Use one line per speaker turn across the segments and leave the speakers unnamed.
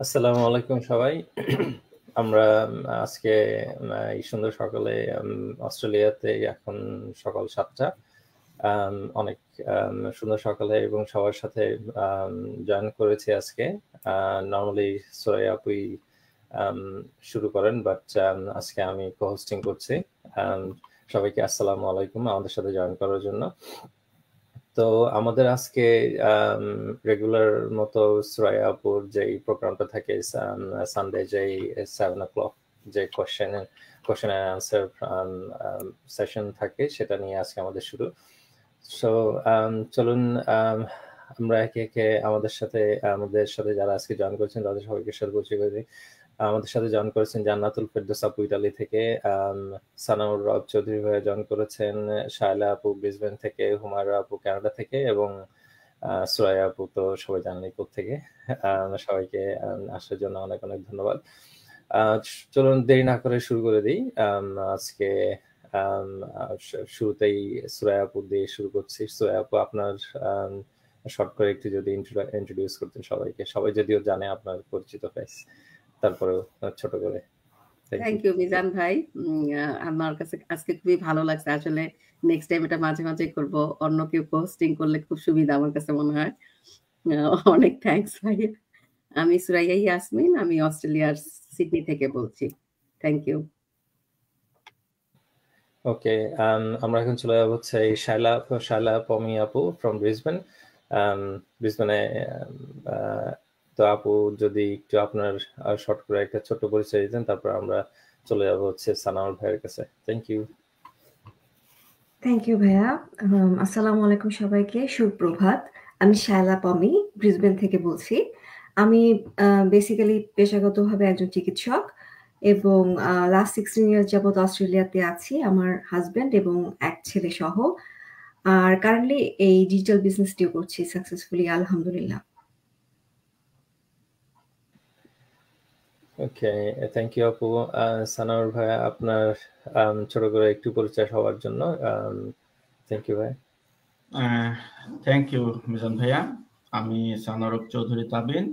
আসসালামু আলাইকুম সবাই। আমরা আজকে এই সুন্দর সকালে অস্ট্রেলিয়াতে এখন সকাল ৭টা। অনেক সুন্দর সকালে এবং সবার সাথে জয়েন করেছি আজকে। নরমালি সুরাইয়া আপুই শুরু করেন, বাট আজকে আমি কো-হোস্টিং করছি। সবাইকে আসসালামু আলাইকুম আমাদের সাথে জয়েন করার জন্য। তো আমাদের আজকে রেগুলার মতো সুরাইয়া আপুর যেই প্রোগ্রামটা থাকে সানডে যেই 7 o'clock যে কোশ্চেন অ্যান্ড আনসার সেশন থাকে, সেটা নিয়ে আজকে আমাদের শুরু। সো চলুন আমরা একে একে আমাদের সাথে যারা আজকে জয়েন করেছেন তাদের সবাইকে সাথে পরিচয় করে দিই। আমাদের সাথে জয়েন করেছেন জান্নাতুল ফেরদৌস আপু ইতালি থেকে, সানাউর রব চৌধুরী ভাইয়া জয়েন করেছেন শায়লা আপু ব্রিসবেন থেকে, হুমায়রা আপু কানাডা থেকে এবং সুরাইয়া আপু তো সবাই জানেনই কোত্থেকে। সবাইকে আসার জন্য অনেক অনেক ধন্যবাদ। চলুন দেরি না করে শুরু করে দিই। আজকে শুরুতেই সুরাইয়া আপু দিয়ে শুরু করছি। সুরাইয়া আপু আপনার শর্ট করে একটু যদি ইন্ট্রোডিউস করতেন সবাইকে, সবাই যদিও জানে আপনার পরিচিত ফেস, তারপরেও ছোট করে।
থ্যাংক ইউ মিজান ভাই। আমার কাছে আজকে খুবই ভালো লাগছে। আসলে নেক্সট টাইম এটা মাঝে মাঝে করব। অন্য কেউ পোস্টিং করলে খুব সুবিধা আমার কাছে মনে হয়। অনেক থ্যাঙ্কস ভাই। আমি সুরাইয়া ইয়াসমিন, আমি অস্ট্রেলিয়ার সিডনি থেকে বলছি। Thank you.
ওকে, আমরা এখন চলে যাবো হচ্ছে শায়লা পমি আপু ফ্রম ব্রিসবেন। ব্রিসবেনে তো আপু যদি একটু আপনার শর্ট করে একটা ছোট্ট পরিচয় দিতেন, তারপর আমরা চলে যাবো হচ্ছে সানাউর ভাইয়ের কাছে। Thank you.
থ্যাংক ইউ ভাইয়া। আসসালামু আলাইকুম সবাইকে, সুপ্রভাত। আমি শায়লা পমি ব্রিসবেন থেকে বলছি। আমি বেসিক্যালি পেশাগতভাবে একজন চিকিৎসক এবং লাস্ট 16 ইয়ার্স যাবত অস্ট্রেলিয়াতে আছি আমার হাজব্যান্ড এবং এক ছেলে সহ। আর কারেন্টলি এই ডিজিটাল বিজনেসটিও করছি সাকসেসফুলি, আলহামদুলিল্লাহ।
ওকে, থ্যাংক ইউ আপু। সানাউর ভাইয়া আপনার ছোট করে একটু পরিচয় হওয়ার জন্য থ্যাংক ইউ ভাই।
থ্যাংক ইউ মিজান ভাইয়া। আমি সানারক চৌধুরী তাবিন।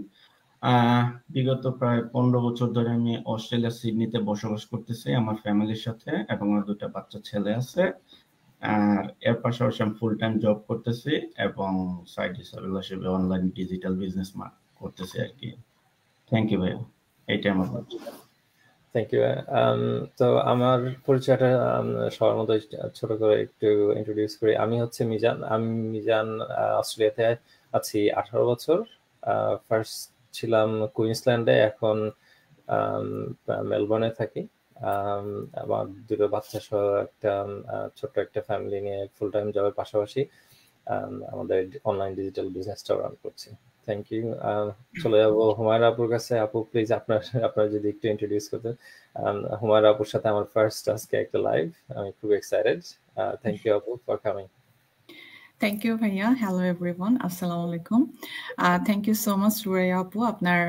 বিগত প্রায় 15 বছর ধরে আমি অস্ট্রেলিয়া সিডনিতে বসবাস করতেছি আমার ফ্যামিলির সাথে এবং আমার 2টা বাচ্চা ছেলে আছে। আর এর পাশাপাশি আমি ফুল টাইম জব করতেছি এবং সাইড হিসাবে অনলাইন ডিজিটাল বিজনেস করতেছি আর কি। থ্যাংক ইউ ভাইয়া, এইটাই আমার পরিচয়।
Thank you. তো আমার পরিচয়টা সবার মতো ছোট করে একটু ইন্ট্রোডিউস করি। আমি হচ্ছে মিজান অস্ট্রেলিয়াতে আছি 18 বছর। ফার্স্ট ছিলাম কুইন্সল্যান্ডে, এখন মেলবোর্নে থাকি। আমার 2টো বাচ্চা সহ একটা ছোট্ট একটা ফ্যামিলি নিয়ে ফুল টাইম জবের পাশাপাশি আমাদের অনলাইন ডিজিটাল বিজনেসটাও রান করছি। Thank you. চলে যাবো হুমায়রা আপুর কাছে। আপু প্লিজ আপনার যদি একটু ইন্ট্রোডিউস করতেন। হুমায়রা আপুর সাথে আমার ফার্স্ট আজকে একটা লাইভ, আমি খুব এক্সাইটেড। থ্যাংক ইউ আপু ফর কামিং।
থ্যাংক ইউ ভাইয়া। হ্যালো এভরিওয়ান, আসসালামু আলাইকুম। Thank you so much Suraiya আপু আপনার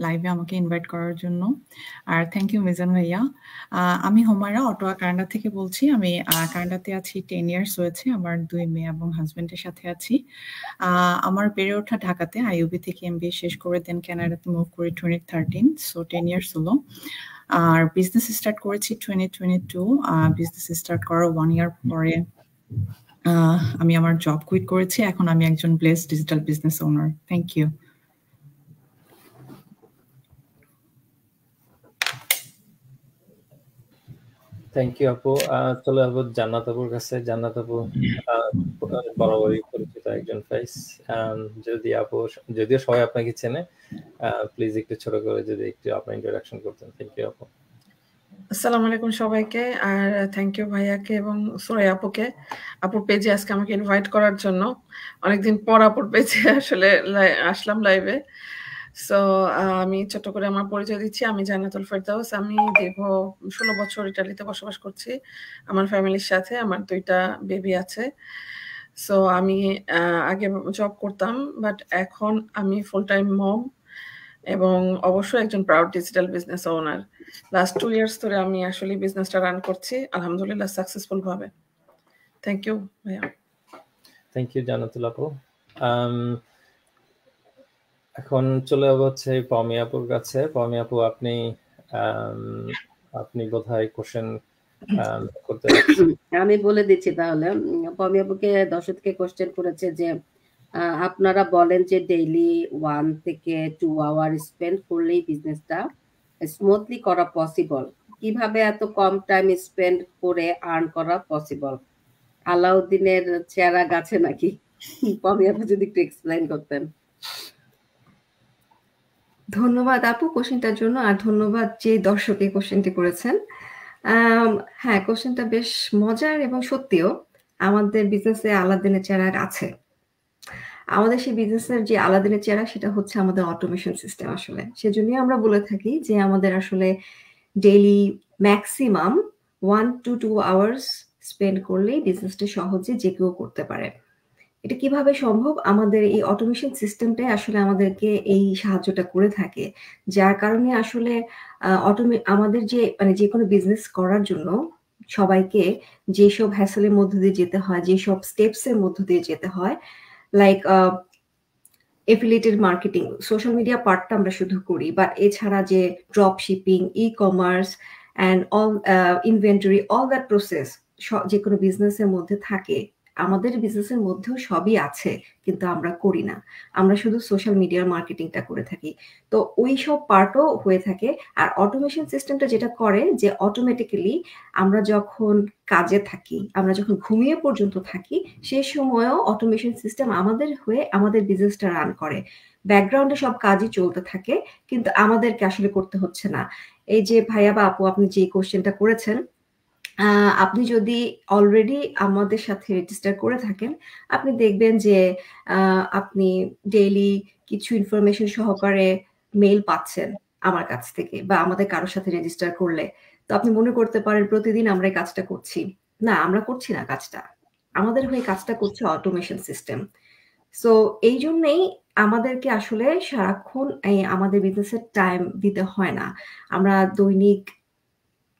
লাইভে আমাকে ইনভাইট করার জন্য। আর থ্যাংক ইউ মিজান ভাইয়া। আমি হুমায়রা অটোয়া কানাডা থেকে বলছি। আমি কানাডাতে আছি 10 ইয়ার্স হয়েছে। আমার 2 মেয়ে এবং হাজবেন্ডের সাথে আছি। আমার বেড়ে ওঠা ঢাকাতে, আইইউবি থেকে এমবিএ শেষ করে দেন কানাডাতে মুভ করি 2013, সো 10 ইয়ার্স হলো। আর বিজনেস স্টার্ট করেছি 2022। বিজনেস স্টার্ট করার 1 ইয়ার পরে আমি আমার জব কুইট করেছি। এখন আমি একজন blessed digital business owner. Thank you.
Thank you আপু। চলে যাবো জান্নাত আপুর কাছে। জান্নাত আপু বরাবরই পরিচিত একজন ফেস। যদিও সবাই আপনাকে চেনে, প্লিজ একটু ছোট করে যদি একটু আপনার ইন্ট্রোডাকশন করতেন। থ্যাংক ইউ আপু।
আসসালামু আলাইকুম সবাইকে। আর থ্যাংক ইউ ভাইয়াকে এবং সুরাইয়া আপুকে আপুর পেজে আজকে আমাকে ইনভাইট করার জন্য। অনেকদিন পর আপুর পেজে আসলে আসলাম লাইভে। সো আমি ছোট করে আমার পরিচয় দিচ্ছি। আমি জান্নাতুল ফেরদৌস। আমি দীর্ঘ 16 বছর ইটালিতে বসবাস করছি আমার ফ্যামিলির সাথে। আমার 2টা বেবি আছে। সো আমি আগে জব করতাম, বাট এখন আমি ফুল টাইম মম এবং অবশ্যই একজন প্রাউড ডিজিটাল বিজনেস ওনার। লাস্ট 2 ইয়ার্স ধরে আমি আসলে বিজনেসটা রান করছি আলহামদুলিল্লাহ সাকসেসফুল ভাবে। থ্যাংক ইউ ভাইয়া।
থ্যাংক ইউ জান্নাতুল আপু। এখন চলে যাবো হচ্ছে পমি আপুর কাছে। পমি আপু, আপনি বোধহয় কোশ্চেন করতে যাচ্ছেন।
আমি বলে দিচ্ছি তাহলে। পমি আপুকে দর্শক থেকে কোশ্চেন করেছে যে আপনারা বলেন যে ডেইলি 1 থেকে 2 আওয়ার স্পেন্ড করলেই বিজনেসটা স্মুথলি করা পসিবল। কিভাবে এত কম টাইম স্পেন্ড করে আর্ন করা পসিবল? আলাউদ্দিনের চেরা গাছে নাকি? পমি আপু যদি একটু এক্সপ্লেইন করতেন।
ধন্যবাদ আপু কোশ্চেনটার জন্য, আর ধন্যবাদ যে দর্শক এই কোশ্চেনটি করেছেন। হ্যাঁ, কোশ্চেনটা বেশ মজার এবং সত্যিও। আমাদের বিজনেসে আলাদিনের চেরা আছে। আমাদের সেই বিজনেসের যে আলাদিনের চেরা, সেটা হচ্ছে আমাদের অটোমেশন সিস্টেম আসলে। সেজন্যই আমরা বলে থাকি যে আমাদের আসলে daily maximum 1 to 2 hours spend করলেই বিজনেসটা সহজে যে কেউ করতে পারে। এটা কিভাবে সম্ভব? আমাদের এই অটোমেশন সিস্টেমটাই আসলে আমাদেরকে এই সাহায্যটা করে থাকে। যার কারণে আসলে আমাদের যে কোনো বিজনেস করার জন্য সবাইকে যেসব হ্যাসেলের মধ্য দিয়ে যেতে হয়, যেসব স্টেপস এর মধ্য দিয়ে যেতে হয়, like affiliated marketing, social media পার্টটা আমরা শুধু করি, বাট এছাড়া যে drop shipping, e-commerce and all inventory, all that process যে কোনো বিজনেসের মধ্যে থাকে। আমাদের বিজনেসের মধ্যেও সবই আছে, কিন্তু আমরা করি না। আমরা শুধু সোশ্যাল মিডিয়ার মার্কেটিংটা করে থাকি। তো ওই সব পার্টও হয়ে থাকে। আর অটোমেশন সিস্টেমটা যেটা করে যে অটোমেটিক্যালি আমরা যখন কাজে থাকি, আমরা যখন ঘুমিয়ে পর্যন্ত থাকি, সেই সময়ও অটোমেশন সিস্টেম আমাদের হয়ে আমাদের বিজনেসটা রান করে। ব্যাকগ্রাউন্ডে সব কাজই চলতে থাকে, কিন্তু আমাদেরকে আসলে করতে হচ্ছে না। এই যে ভাইয়া বা আপু, আপনি যে কোশ্চেনটা করেছেন, আপনি যদি অলরেডি আমাদের সাথে রেজিস্টার করে থাকেন, আপনি দেখবেন যে আপনি ডেইলি কিছু ইনফরমেশন সহকারে মেইল পাচ্ছেন আমার কাছ থেকে, বা আমাদের কারোর সাথে রেজিস্টার করলে। তো আপনি মনে করতে পারেন প্রতিদিন আমরা এই কাজটা করছি। না, আমরা করছি না কাজটা। আমাদের হয়ে কাজটা করছে অটোমেশন সিস্টেম। সো এই জন্যেই আমাদেরকে আসলে সারাক্ষণ আমাদের বিজনেসের টাইম দিতে হয় না। আমরা দৈনিক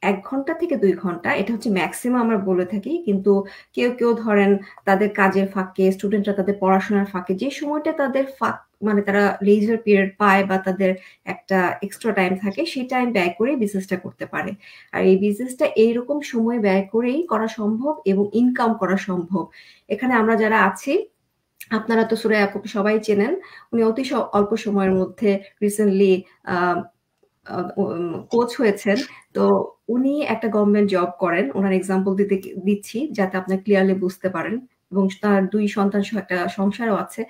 1 ঘন্টা থেকে 2 ঘন্টা, এটা হচ্ছে ম্যাক্সিমাম আমরা বলে থাকি। কিন্তু কেউ ধরেন তাদের কাজের ফাঁকে, স্টুডেন্টরা তাদের পড়াশোনার ফাঁকে যে সময়টা তাদের মানে তারা লেজার পিরিয়ড পায় বা তাদের একটা এক্সট্রা টাইম থাকে, সেই টাইম ব্যয় করে বিজনেসটা করতে পারে। আর এই বিজনেসটা এইরকম সময় ব্যয় করেই করা সম্ভব এবং ইনকাম করা সম্ভব। এখানে আমরা যারা আছি, আপনারা তো সুরাইয়া আপুকে সবাই চেনেন। উনি অতি অল্প সময়ের মধ্যে রিসেন্টলি কোচ হয়েছেন। তো উনি একটা গভর্নমেন্ট জব করেন। ওনার এক্সাম্পল দিচ্ছি যাতে আপনি ক্লিয়ারলি বুঝতে পারেন, এবং তার 2 সন্তান সহ একটা সংসারও আছে।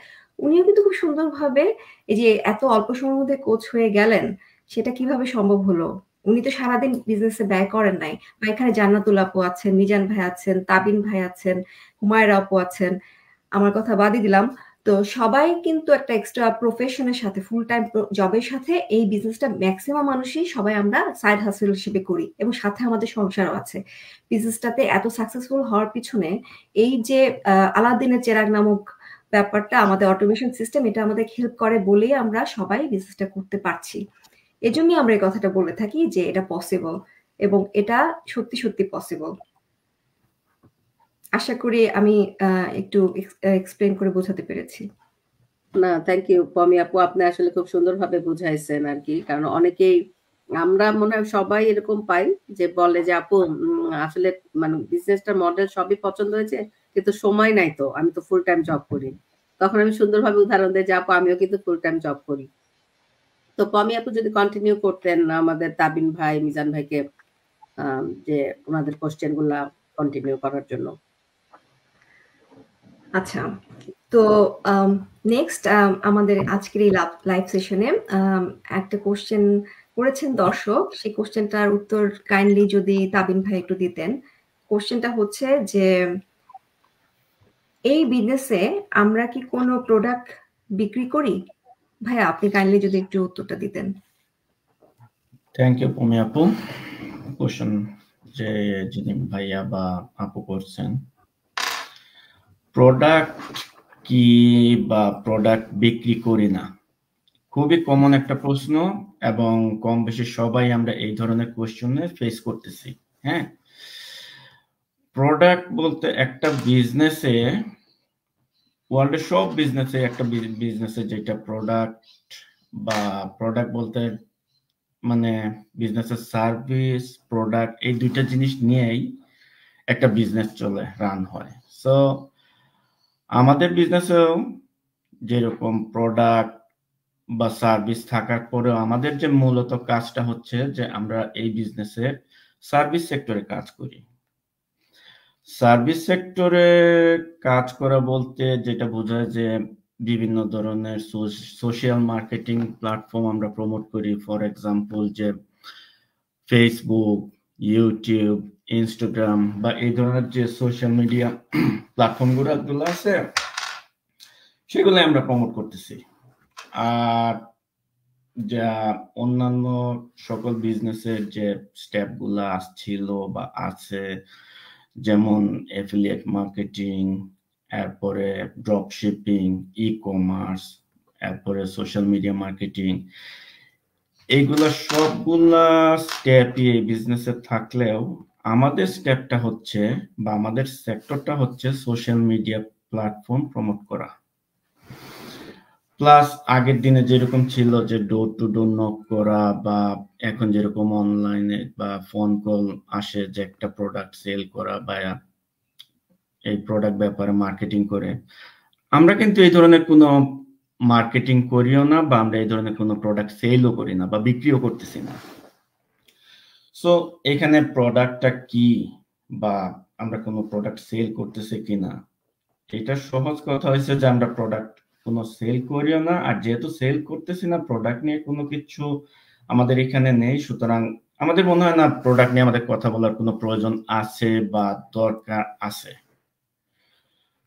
উনিও কিন্তু খুব সুন্দরভাবে এই যে এত অল্প সময়ের মধ্যে কোচ হয়ে গেলেন, সেটা কিভাবে সম্ভব হলো? উনি তো সারাদিন বিজনেসে ব্যয় করেন নাই। বা এখানে জান্নাতুল আপু আছেন, মিজান ভাই আছেন, তাবিন ভাই আছেন, হুমায়রা আপু আছেন, আমার কথা বাদই দিলাম। তো সবাই কিন্তু একটা এক্সট্রা প্রফেশনের সাথে, ফুল টাইম জবের সাথে এই বিজনেসটা ম্যাক্সিমাম মানুষই সবাই আমরা সাইড হাসেল হিসেবে করি, এবং সাথে আমাদের সংসারও আছে। বিজনেসটাতে এত সাকসেসফুল হওয়ার পিছনে এই যে আলাদিনের চেরাগ নামক ব্যাপারটা, আমাদের অটোমেশন সিস্টেম, এটা আমাদের হেল্প করে বলেই আমরা সবাই বিজনেসটা করতে পারছি। এজন্যই আমরা এই কথাটা বলে থাকি যে এটা পসিবল, এবং এটা সত্যি সত্যি পসিবল। আশা করি আমি একটু এক্সপ্লেন করে বোঝাতে পেরেছি।
না, থ্যাংক ইউ পমি আপু, আপনি আসলে খুব সুন্দরভাবে বুঝাইছেন আর কি। কারণ অনেকেই, আমরা মনে হয় সবাই এরকম পাই যে বলে যে আপু আসলে মানে বিজনেসটার মডেল সবই পছন্দ হয়েছে, কিন্তু সময় নাই, তো আমি তো ফুল টাইম জব করি। তখন আমি সুন্দরভাবে উদাহরণ দিই যে আপু আমিও কিন্তু ফুল টাইম জব করি। তো পমি আপু যদি কন্টিনিউ করতেন আমাদের তাবিন ভাই, মিজান ভাইকে যে ওনাদের কোশ্চেন গুলা কন্টিনিউ করার জন্য।
আচ্ছা, তো নেক্সট আমাদের আজকের এই লাইভ সেশনে একটা কোশ্চেন করেছেন দর্শক। সেই কোশ্চেনটার উত্তর কাইন্ডলি যদি তাবিন ভাই একটু দিতেন। কোশ্চেনটা হচ্ছে যে এই বিজনেসে আমরা কি কোনো প্রোডাক্ট বিক্রি করি? ভাইয়া, আপনি কাইন্ডলি যদি একটু উত্তরটা দিতেন।
থ্যাংক ইউ পমি আপু। কোশ্চেন যে যিনি ভাইয়া বা আপু করছেন, প্রোডাক্ট কি বা প্রোডাক্ট বিক্রি করি না, খুবই কমন একটা প্রশ্ন, এবং কম বেশি সবাই আমরা এই ধরনের কোশ্চেনে ফেস করতেছি। হ্যাঁ, প্রোডাক্ট বলতে একটা বিজনেসে, ওয়ার্ল্ডের সব বিজনেসে, একটা বিজনেসে যেটা প্রোডাক্ট বা প্রোডাক্ট বলতে মানে বিজনেসের সার্ভিস প্রোডাক্ট এই দুইটা জিনিস নিয়েই একটা বিজনেস চলে রান হয়। সো আমাদের বিজনেসেও যেরকম প্রোডাক্ট বা সার্ভিস থাকার পরেও আমাদের যে মূলত কাজটা হচ্ছে যে আমরা এই বিজনেসের সার্ভিস সেক্টরে কাজ করি। সার্ভিস সেক্টরে কাজ করা বলতে যেটা বোঝায় যে বিভিন্ন ধরনের সোশ্যাল মার্কেটিং প্ল্যাটফর্ম আমরা প্রমোট করি। ফর এক্সাম্পল যে ফেসবুক, ইউটিউব, ইনস্টাগ্রাম বা এই ধরনের যে সোশ্যাল মিডিয়া প্ল্যাটফর্মগুলো আছে সেগুলো আমরা প্রমোট করতেছি। আর যা অন্যান্য সকল বিজনেসের যে স্টেপগুলো আসছিল বা আছে, যেমন অ্যাফিলিয়েট মার্কেটিং, এরপরে ড্রপ শিপিং, ই কমার্স, এরপরে সোশ্যাল মিডিয়া মার্কেটিং, এইগুলা সবগুলা স্টেপই এই বিজনেসে থাকলেও আমাদের স্টেপটা হচ্ছে বা আমাদের সেক্টরটা হচ্ছে সোশ্যাল মিডিয়া প্ল্যাটফর্ম প্রমোট করা। প্লাস আগের দিনে যেরকম ছিল যে ডোর টু ডোর নক করা বা এখন যেরকম অনলাইনে বা ফোন কল আসে যে একটা প্রোডাক্ট সেল করা বা এই প্রোডাক্ট ব্যাপারে মার্কেটিং করে, আমরা কিন্তু এই ধরনের কোনো মার্কেটিং করিও না বা আমরা এই ধরনের কোনো প্রোডাক্ট সেলও করি না বা বিক্রিও করতেছি না। সো এখানে প্রোডাক্টটা কি বা আমরা কোনো প্রোডাক্ট সেল করতেছি কিনা, এটা সহজ কথা হয়েছে যে আমরা প্রোডাক্ট কোনো সেল করিও না, আর যেহেতু সেল করতেছি না প্রোডাক্ট নিয়ে কোনো কিছু আমাদের এখানে নেই, সুতরাং আমাদের মনে হয় না প্রোডাক্ট নিয়ে আমাদের কথা বলার কোনো প্রয়োজন আছে বা দরকার আছে।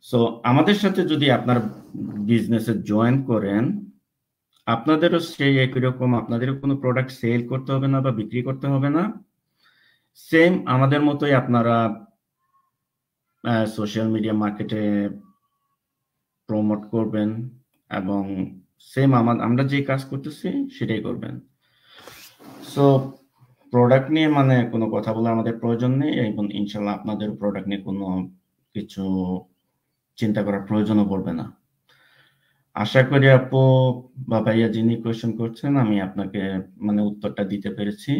সো আমাদের সাথে যদি আপনার বিজনেসে জয়েন করেন, আপনাদেরও সেই একই রকম, আপনাদেরও কোনো প্রোডাক্ট সেল করতে হবে না বা বিক্রি করতে হবে না। সেম আমাদের মতোই আপনারা সোশ্যাল মিডিয়া মার্কেটে প্রমোট করবেন এবং সেম আমরা যে কাজ করতেছি সেটাই করবেন। সো প্রোডাক্ট নিয়ে মানে কোনো কথা বলে আমাদের প্রয়োজন নেই এবং ইনশাল্লাহ আপনাদের প্রোডাক্ট নিয়ে কোনো কিছু চিন্তা করার প্রয়োজনও পড়বে না। আশা করি আপু বা ভাইয়া যিনি কোয়েশ্চেন করছেন আমি আপনাকে মানে উত্তরটা দিতে পেরেছি।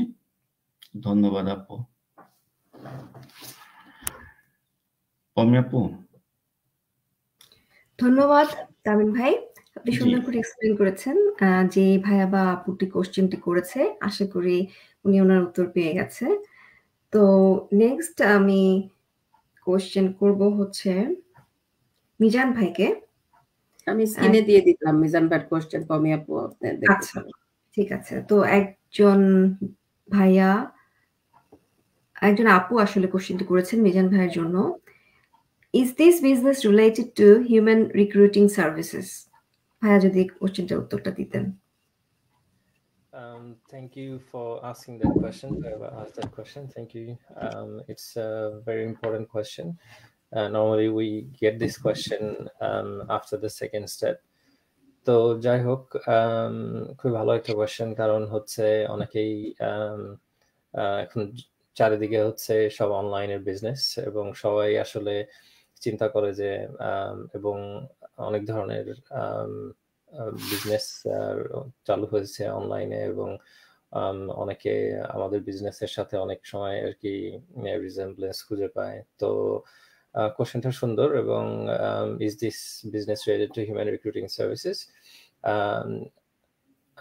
ধন্যবাদ আপু। পমি আপু।
ধন্যবাদ তামিম ভাই, আপনি সুন্দর করে এক্সপ্লেন করেছেন। যে ভাইয়া বা আপুটি কোশ্চেনটি করেছে আশা করি উনি ওনার উত্তর পেয়ে গেছে। তো নেক্সট আমি কোশ্চেন করব হচ্ছে মিজান ভাইকে।
আমি স্ক্রিনে দিয়ে দিলাম মিজান ভাইয়ের কোশ্চেন, পমি আপু
আচ্ছা ঠিক আছে। তো একজন ভাইয়া, একজন আপু আসলে কোশ্চেনটি করেছেন মিজান ভাইয়ের জন্য। Is this business related to human recruiting services? ভাইয়া যদি কোশ্চেনটার উত্তরটা দিতেন।
Thank you for asking that question. Asked that question. Thank you. It's a very important question. Normally we get this question after the second step. তো যাই হোক, খুব ভালো একটা কোয়েশ্চেন, কারণ হচ্ছে অনেকেই এখন চারিদিকে হচ্ছে সব অনলাইনের বিজনেস এবং সবাই আসলে চিন্তা করে যে এবং অনেক ধরনের বিজনেস চালু হয়েছে অনলাইনে এবং অনেকে আমাদের বিজনেসের সাথে অনেক সময় আর কি রিজেম্বলেন্স খুঁজে পায়। তো কোশ্চেনটা সুন্দর এবং is this business related to human recruiting services?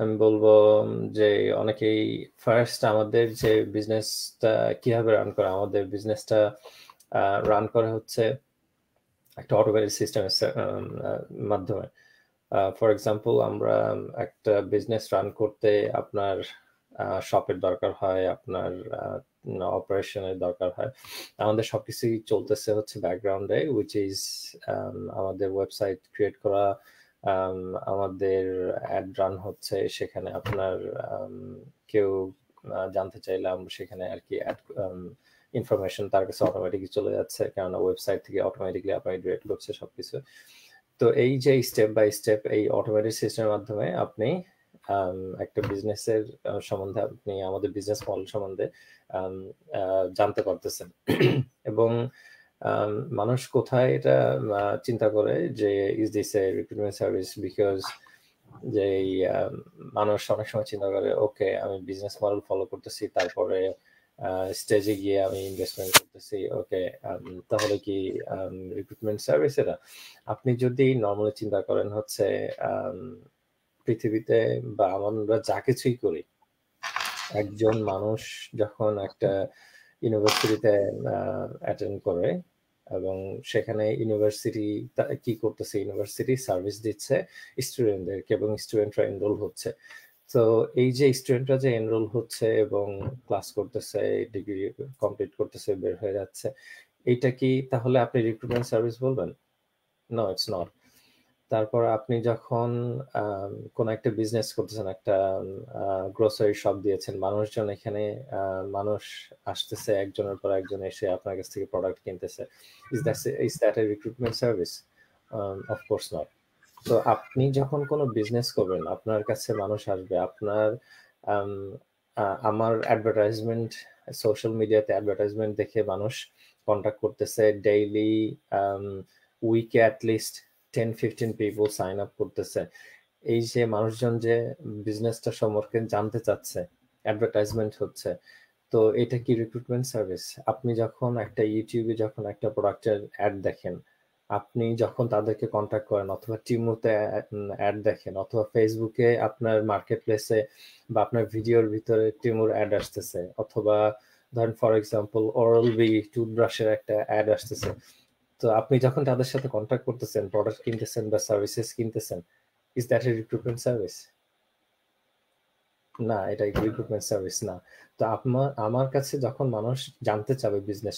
আমি বলবো যে অনেকেই ফার্স্ট আমাদের যে বিজনেসটা কিভাবে রান করে, আমাদের বিজনেসটা রান করা হচ্ছে একটা অটোমেটেড সিস্টেমের মাধ্যমে। ফর এক্সাম্পল, আমরা একটা বিজনেস রান করতে আপনার শপের দরকার হয়, আপনার অপারেশনের দরকার হয়। আমাদের সবকিছুই চলতেছে হচ্ছে ব্যাকগ্রাউন্ডে, উইচ ইজ আমাদের ওয়েবসাইট ক্রিয়েট করা, আমাদের অ্যাড রান হচ্ছে, সেখানে আপনার কেউ জানতে চাইলে আমরা সেখানে আর কি অ্যাড ইনফরমেশন তার কাছে অটোমেটিকলি চলে যাচ্ছে, কারণ ওয়েবসাইট থেকে অটোমেটিকলি আপনার ডিরেক্ট করছে সবকিছু। তো এই যে স্টেপ বাই স্টেপ এই অটোমেটিক সিস্টেমের মাধ্যমে আপনি একটা বিজনেসের সম্বন্ধে, আপনি আমাদের বিজনেস মডেল সম্বন্ধে জানতে পারতেছেন। এবং মানুষ কোথায় এটা চিন্তা করে যে is this A recruitment service, because যে মানুষ অনেক সময় চিন্তা করে ওকে আমি বিজনেস মডেল ফলো করতেছি, তারপরে স্টেজে গিয়ে আমি ইনভেস্টমেন্ট করতেছি, ওকে তাহলে কি রিক্রুটমেন্ট সার্ভিস এটা? আপনি যদি নর্মালি চিন্তা করেন হচ্ছে পৃথিবীতে বা আমরা যা কিছুই করি, একজন মানুষ যখন একটা ইউনিভার্সিটিতে অ্যাটেন্ড করে এবং সেখানে ইউনিভার্সিটি কি করতেছে, ইউনিভার্সিটি সার্ভিস দিচ্ছে স্টুডেন্টদেরকে এবং স্টুডেন্টরা এনরোল হচ্ছে। তো এই যে স্টুডেন্টরা যে এনরোল হচ্ছে এবং ক্লাস করতেছে, ডিগ্রি কমপ্লিট করতেছে, বের হয়ে যাচ্ছে, এইটা কি তাহলে আপনি রিক্রুটমেন্ট সার্ভিস বলবেন? No, it's not. তারপর আপনি যখন কোন একটা বিজনেস করতেছেন, একটা গ্রোসারি শপ দিয়েছেন, মানুষজন এখানে মানুষ আসতেছে, একজনের পর একজন এসে আপনার কাছ থেকে প্রোডাক্ট কিনতেছে, is that a recruitment service? Of course not. তো আপনি যখন কোনো বিজনেস করবেন, আপনার কাছে মানুষ আসবে, আপনার আমার অ্যাডভার্টাইজমেন্ট, সোশ্যাল মিডিয়াতে অ্যাডভার্টাইজমেন্ট দেখে মানুষ কন্ট্যাক্ট করতেছে ডেইলি, উইকে অ্যাটলিস্ট 10-15 পিপল সাইন আপ করতেছে। এই যে মানুষজন যে বিজনেসটা সম্পর্কে জানতে চাচ্ছে, অ্যাডভার্টাইজমেন্ট হচ্ছে, তো এটা কি রিক্রুটমেন্ট সার্ভিস? আপনি যখন একটা ইউটিউবে যখন একটা প্রোডাক্টের অ্যাড দেখেন, আপনি যখন তাদেরকে কন্ট্যাক্ট করেন, অথবা টিমুতে অ্যাড দেখেন, অথবা ফেসবুকে আপনার মার্কেট প্লেসে বা আপনার ভিডিওর ভিতরে টিমুর অ্যাড আসতেছে, অথবা ধরেন ফর এক্সাম্পল ওরাল বি টুথব্রাশের একটা অ্যাড আসতেছে, তো আপনি যখন তাদের সাথে কন্ট্যাক্ট করতেছেন, প্রোডাক্ট কিনতেছেন বা সার্ভিসেস কিনতেছেন, is that a recruitment service? না, এটা রিক্রুটমেন্ট সার্ভিস না। তো আমার কাছে যখন মানুষ জানতে চাবে বিজনেস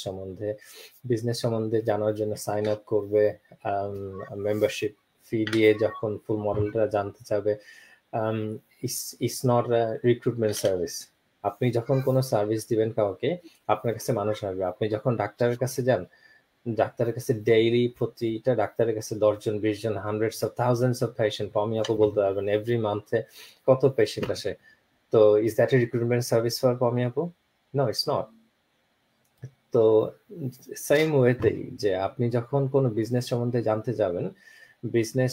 সম্বন্ধে জানার জন্য সাইন আপ করবে, মেম্বারশিপ ফি দিয়ে যখন ফুল মডেলটা জানতে চাবে, ইটস নট রিক্রুটমেন্ট সার্ভিস। আপনি যখন কোনো সার্ভিস দিবেন কাউকে, আপনার কাছে মানুষ আসবে। আপনি যখন ডাক্তারের কাছে যান, ডাক্তারের কাছে ডেইলি প্রতিটা ডাক্তারের কাছে 10 জন 20 জন, hundreds of thousands of patient, Pomi আপু বলতে পারবেন এভরি মান্থে কত পেশেন্ট আসে। তো is that a recruitment service for Pomi আপু? No, it's not. তো সেম ওয়েতেই যে আপনি যখন কোনো বিজনেস সম্বন্ধে জানতে যাবেন, বিজনেস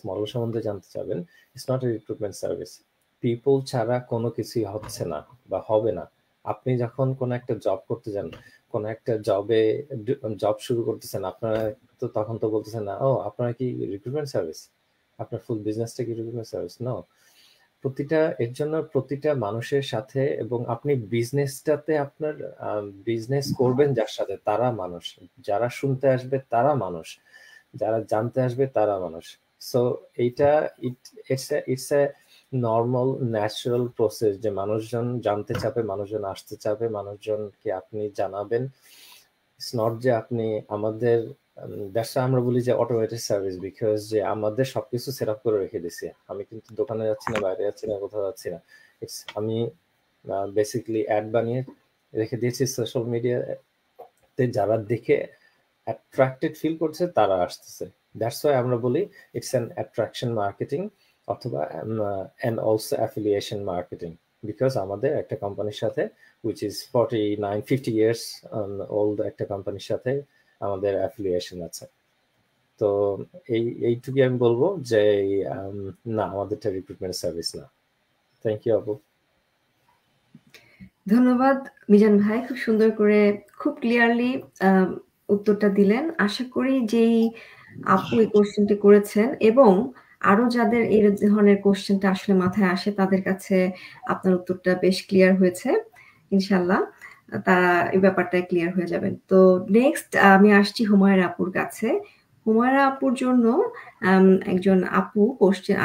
মডেল সম্বন্ধে জানতে চাবেন, it's not a recruitment service. People ছাড়া কোনো কিছুই হচ্ছে না বা হবে না। আপনি যখন কোনো একটা জব করতে যান, কোনো একটা জব শুরু করতেছেন, আপনারা তো তখন তো বলতেছেন না, ও আপনারা কি রিক্রুটমেন্ট সার্ভিস, আপনার ফুল বিজনেসটা কি রিক্রুটমেন্ট সার্ভিস? নো। এর জন্য প্রতিটা মানুষের সাথে, এবং আপনি বিজনেসটাতে আপনার বিজনেস করবেন যার সাথে, তারা মানুষ, যারা শুনতে আসবে তারা মানুষ, যারা জানতে আসবে তারা মানুষ। সো এইটা it's a normal natural process যে মানুষজন জানতে চাবে, মানুষজন আসতে চাবে, মানুষজনকে আপনি জানাবেন। ইটস নট যে আপনি আমাদের দ্যাটস আমরা বলি যে অটোমেটেড সার্ভিস, বিকজ যে আমাদের সবকিছু সেট আপ করে রেখে দিছি। আমি কিন্তু দোকানে যাচ্ছি না, বাইরে যাচ্ছি না, কোথাও যাচ্ছি না, আমি বেসিক্যালি অ্যাড বানিয়ে রেখে দিয়েছি সোশ্যাল মিডিয়াতে, যারা দেখে অ্যাট্রাক্টেড ফিল করছে তারা আসতেছে। দ্যাটস ওয়াই আমরা বলি ইটস অ্যান অ্যাট্রাকশন মার্কেটিং অথবা and also affiliation marketing, because আমাদের একটা কোম্পানির সাথে which is 49-50 years old একটা কোম্পানির সাথে আমাদের অ্যাফিলিয়েশন আছে। তো এইটুকুই আমি বলবো যে না, আমাদেরটা রিক্রুটমেন্ট সার্ভিস না। থ্যাংক ইউ আপু।
ধন্যবাদ মিজান ভাই, খুব সুন্দর করে খুব ক্লিয়ারলি উত্তরটা দিলেন। আশা করি যেই আপু এই কোশ্চেনটি করেছেন এবং আরো যাদের এই ধরনের কোশ্চেনটা আসলে মাথায় আসে, তাদের কাছে আপনার উত্তরটা বেশ ক্লিয়ার হয়েছে। ইনশাল্লাহ তারা এই ব্যাপারটা ক্লিয়ার হয়ে যাবেন। তো নেক্সট আমি আসছি হুমায়রা আপুর কাছে। হুমায়রা আপুর জন্য একজন আপু